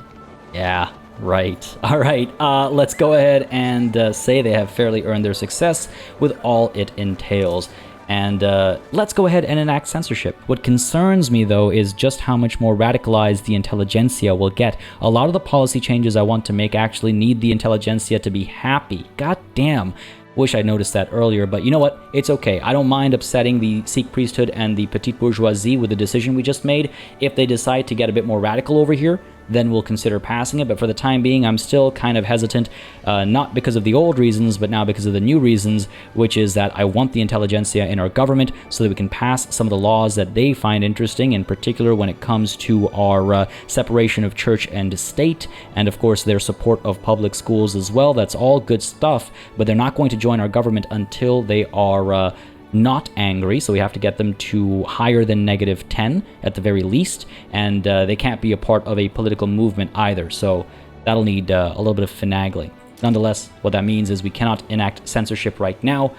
Yeah. Right. All right. Let's go ahead and say they have fairly earned their success with all it entails. And let's go ahead and enact censorship. What concerns me, though, is just how much more radicalized the intelligentsia will get. A lot of the policy changes I want to make actually need the intelligentsia to be happy. God damn. Wish I noticed that earlier, but you know what? It's okay. I don't mind upsetting the Sikh priesthood and the petite bourgeoisie with the decision we just made. If they decide to get a bit more radical over here, then we'll consider passing it. But for the time being, I'm still kind of hesitant, not because of the old reasons, but now because of the new reasons, which is that I want the intelligentsia in our government so that we can pass some of the laws that they find interesting, in particular when it comes to our separation of church and state, and of course their support of public schools as well. That's all good stuff, but they're not going to join our government until they are not angry, so we have to get them to higher than negative 10 at the very least, and they can't be a part of a political movement either, so that'll need a little bit of finagling. Nonetheless, what that means is we cannot enact censorship right now.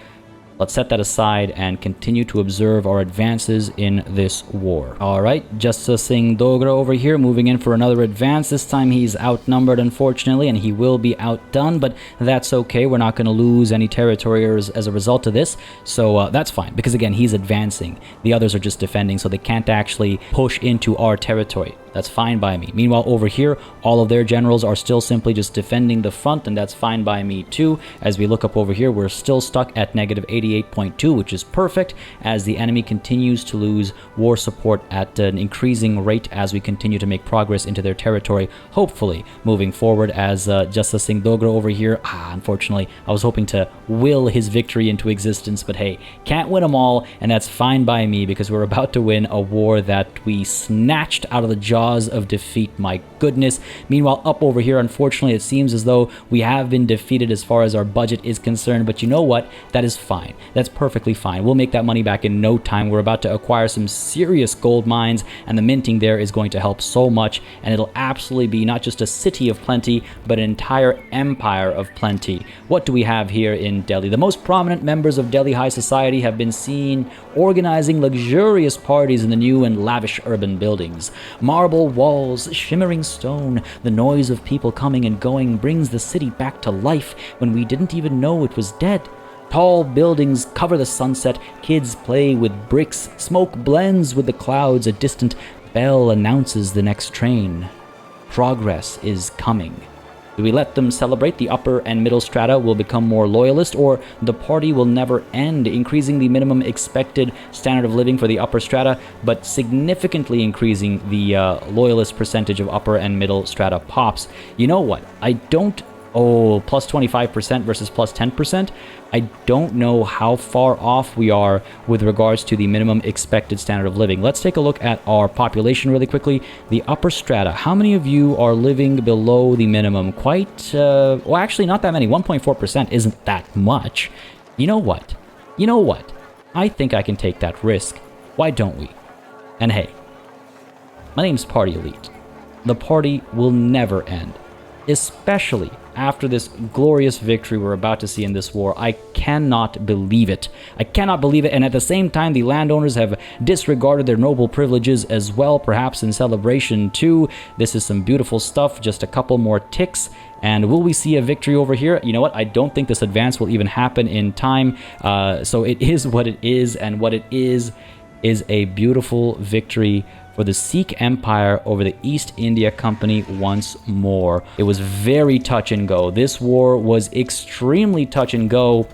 Let's set that aside and continue to observe our advances in this war. Alright, Justice Singh Dogra over here moving in for another advance. This time he's outnumbered, unfortunately, and he will be outdone, but that's okay. We're not going to lose any territory as a result of this, so that's fine, because again, he's advancing. The others are just defending, so they can't actually push into our territory. That's fine by me. Meanwhile, over here, all of their generals are still simply just defending the front, and that's fine by me too. As we look up over here, we're still stuck at negative 88.2, which is perfect, as the enemy continues to lose war support at an increasing rate as we continue to make progress into their territory, hopefully moving forward. As Justice Singh Dogra over here, unfortunately, I was hoping to will his victory into existence, but hey, can't win them all, and that's fine by me, because we're about to win a war that we snatched out of the jaws of defeat. My goodness. Meanwhile, up over here, unfortunately, it seems as though we have been defeated as far as our budget is concerned, but you know what? That is fine. That's perfectly fine. We'll make that money back in no time. We're about to acquire some serious gold mines, and the minting there is going to help so much, and it'll absolutely be not just a city of plenty, but an entire empire of plenty. What do we have here in Delhi? The most prominent members of Delhi high society have been seen organizing luxurious parties in the new and lavish urban buildings. Marble walls, shimmering stone, the noise of people coming and going brings the city back to life when we didn't even know it was dead. Tall buildings cover the sunset, kids play with bricks, smoke blends with the clouds, a distant bell announces the next train. Progress is coming. Do we let them celebrate? The upper and middle strata will become more loyalist, or the party will never end, increasing the minimum expected standard of living for the upper strata, but significantly increasing the loyalist percentage of upper and middle strata pops. You know what? I don't... Oh, plus 25% versus plus 10%. I don't know how far off we are with regards to the minimum expected standard of living. Let's take a look at our population really quickly. The upper strata. How many of you are living below the minimum? Quite, well, actually not that many. 1.4% isn't that much. You know what? You know what? I think I can take that risk. Why don't we? And hey, my name's PartyElite. The party will never end. especially after this glorious victory we're about to see in this war. I cannot believe it. I cannot believe it. And at the same time, the landowners have disregarded their noble privileges as well, perhaps in celebration too. This is some beautiful stuff. Just a couple more ticks. And will we see a victory over here? You know what? I don't think this advance will even happen in time. So it is what it is. And what it is a beautiful victory for the Sikh Empire over the East India Company once more. It was very touch and go. This war was extremely touch and go,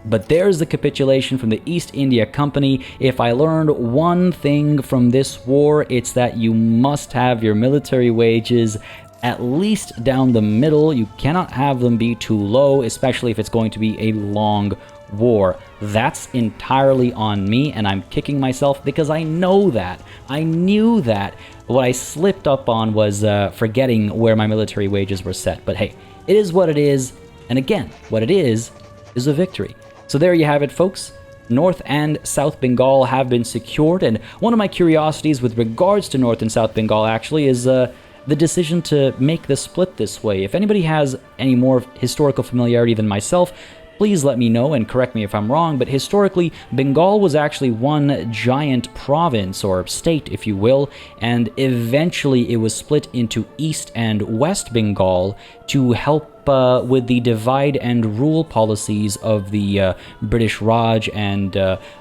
but there's the capitulation from the East India Company. If I learned one thing from this war, it's that you must have your military wages at least down the middle. You cannot have them be too low, especially if it's going to be a long war. That's entirely on me, and I'm kicking myself because I know that. I knew that. What I slipped up on was forgetting where my military wages were set. But hey, it is what it is. And again, what it is a victory. So there you have it, folks. North and South Bengal have been secured. And one of my curiosities with regards to North and South Bengal actually is the decision to make the split this way. If anybody has any more historical familiarity than myself, please let me know and correct me if I'm wrong, but historically, Bengal was actually one giant province, or state, if you will, and eventually it was split into East and West Bengal to help with the divide and rule policies of the British Raj and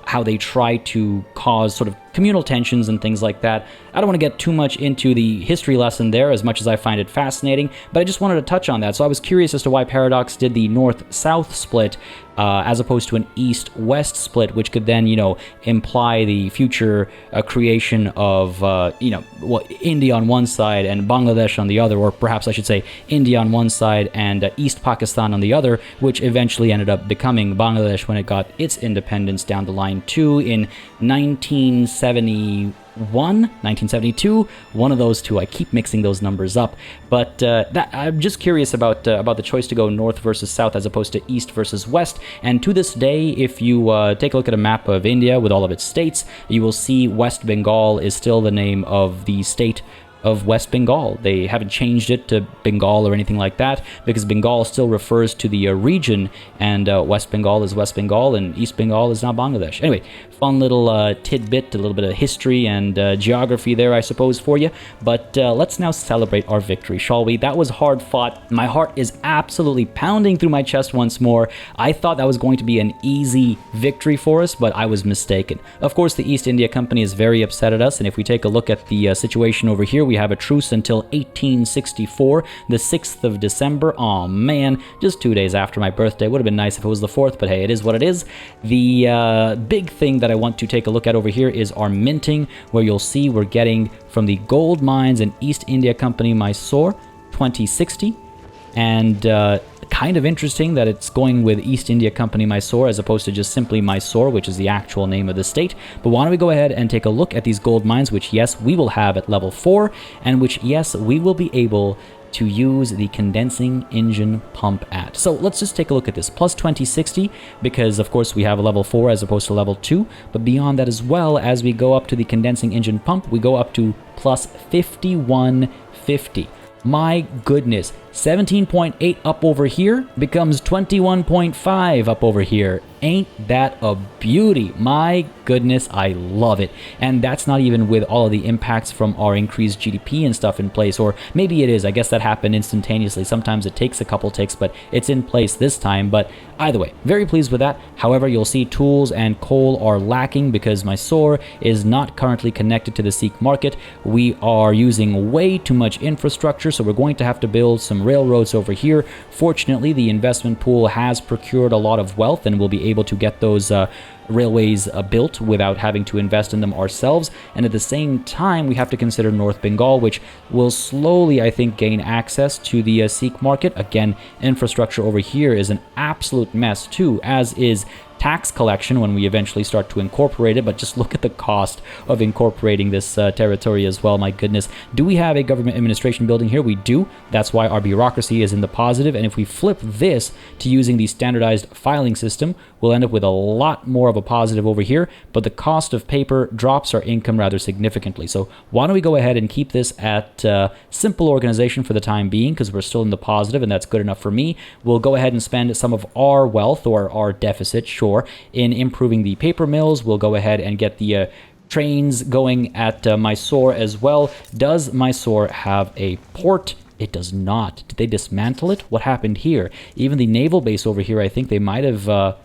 how they try to cause sort of communal tensions and things like that. I don't want to get too much into the history lesson there, as much as I find it fascinating, but I just wanted to touch on that. So I was curious as to why Paradox did the North-South split as opposed to an East-West split, which could then, imply the future creation of, India on one side and Bangladesh on the other, or perhaps I should say India on one side and East Pakistan on the other, which eventually ended up becoming Bangladesh when it got its independence down the line too in 1972, one of those two. I keep mixing those numbers up, but I'm just curious about the choice to go north versus south as opposed to east versus west. And to this day, if you take a look at a map of India with all of its states, you will see West Bengal is still the name of the state of West Bengal. They haven't changed it to Bengal or anything like that, because Bengal still refers to the region, and West Bengal is West Bengal, and East Bengal is now Bangladesh. Anyway, fun little tidbit, a little bit of history and geography there, I suppose, for you. But let's now celebrate our victory, shall we? That was hard fought. My heart is absolutely pounding through my chest once more. I thought that was going to be an easy victory for us, but I was mistaken. Of course, the East India Company is very upset at us, and if we take a look at the situation over here, we have a truce until 1864, the 6th of December. Oh man, just 2 days after my birthday. Would have been nice if it was the 4th, but hey, it is what it is. The big thing that I want to take a look at over here is our minting, where you'll see we're getting from the gold mines in East India Company Mysore 2060, and kind of interesting that it's going with East India Company Mysore as opposed to just simply Mysore, which is the actual name of the state. But why don't we go ahead and take a look at these gold mines, which yes, we will have at level 4, and which yes, we will be able to use the condensing engine pump at. So let's just take a look at this. Plus 2060, because of course we have a level 4 as opposed to level 2, but beyond that as well, as we go up to the condensing engine pump, we go up to plus 5150. My goodness, 17.8 up over here becomes 21.5 up over here. Ain't that a beauty? My goodness, I love it. And that's not even with all of the impacts from our increased GDP and stuff in place, or maybe it is. I guess that happened instantaneously. Sometimes it takes a couple ticks, but it's in place this time. But either way, very pleased with that. However, you'll see tools and coal are lacking because Mysore is not currently connected to the Sikh market. We are using way too much infrastructure, so we're going to have to build some railroads over here. Fortunately, the investment pool has procured a lot of wealth, and we'll be able to get those railways built without having to invest in them ourselves. And at the same time, we have to consider North Bengal, which will slowly, I think, gain access to the Sikh market. Again, infrastructure over here is an absolute mess too, as is tax collection when we eventually start to incorporate it. But just look at the cost of incorporating this territory as well. My goodness. Do we have a government administration building here? We do. That's why our bureaucracy is in the positive. And if we flip this to using the standardized filing system, we'll end up with a lot more of of a positive over here, but the cost of paper drops our income rather significantly. So why don't we go ahead and keep this at simple organization for the time being, because we're still in the positive, and that's good enough for me. We'll go ahead and spend some of our wealth, or our deficit, sure, in improving the paper mills. We'll go ahead and get the trains going at Mysore as well. Does Mysore have a port? It does not. Did they dismantle it? What happened here? Even the naval base over here, I think they might have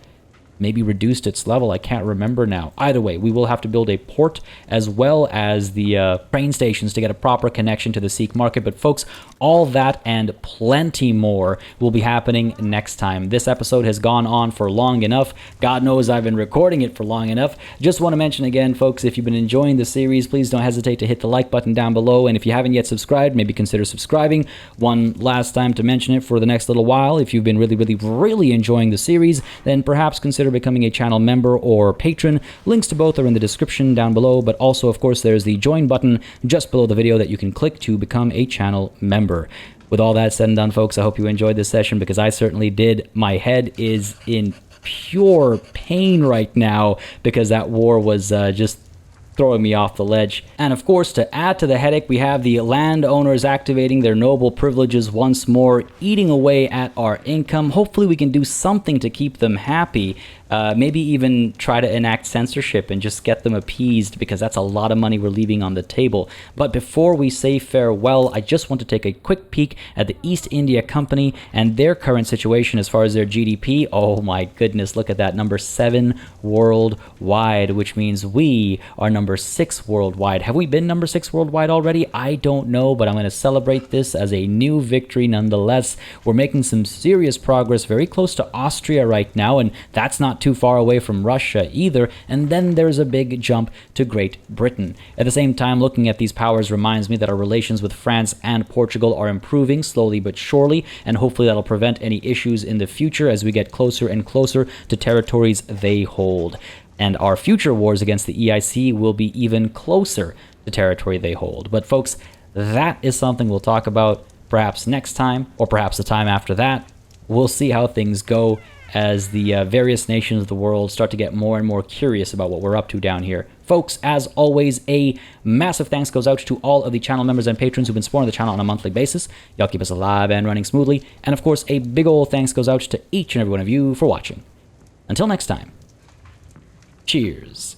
maybe reduced its level. I can't remember now. Either way, we will have to build a port as well as the train stations to get a proper connection to the Sikh market. But folks, all that and plenty more will be happening next time. This episode has gone on for long enough. God knows I've been recording it for long enough. Just want to mention again, folks, if you've been enjoying the series, please don't hesitate to hit the like button down below. And if you haven't yet subscribed, maybe consider subscribing. One last time to mention it for the next little while. If you've been really enjoying the series, then perhaps consider becoming a channel member or patron. Links to both are in the description down below, but also, of course, there's the join button just below the video that you can click to become a channel member. With all that said and done, folks, I hope you enjoyed this session, because I certainly did. My head is in pure pain right now because that war was just throwing me off the ledge. And of course, to add to the headache, we have the landowners activating their noble privileges once more, eating away at our income. Hopefully we can do something to keep them happy. Maybe even try to enact censorship and just get them appeased, because that's a lot of money we're leaving on the table. But before we say farewell, I just want to take a quick peek at the East India Company and their current situation as far as their GDP. Oh my goodness, look at that, number 7 worldwide, which means we are number 6 worldwide. Have we been number 6 worldwide already? I don't know, but I'm going to celebrate this as a new victory nonetheless. We're making some serious progress, very close to Austria right now, and that's not too far away from Russia either. And then there's a big jump to Great Britain. At the same time, looking at these powers reminds me that our relations with France and Portugal are improving slowly but surely, and hopefully that'll prevent any issues in the future as we get closer and closer to territories they hold. And our future wars against the EIC will be even closer to territory they hold. But folks, that is something we'll talk about perhaps next time, or perhaps the time after that. We'll see how things go as the various nations of the world start to get more and more curious about what we're up to down here. Folks, as always, a massive thanks goes out to all of the channel members and patrons who've been supporting the channel on a monthly basis. Y'all keep us alive and running smoothly. And of course, a big ol' thanks goes out to each and every one of you for watching. Until next time, cheers.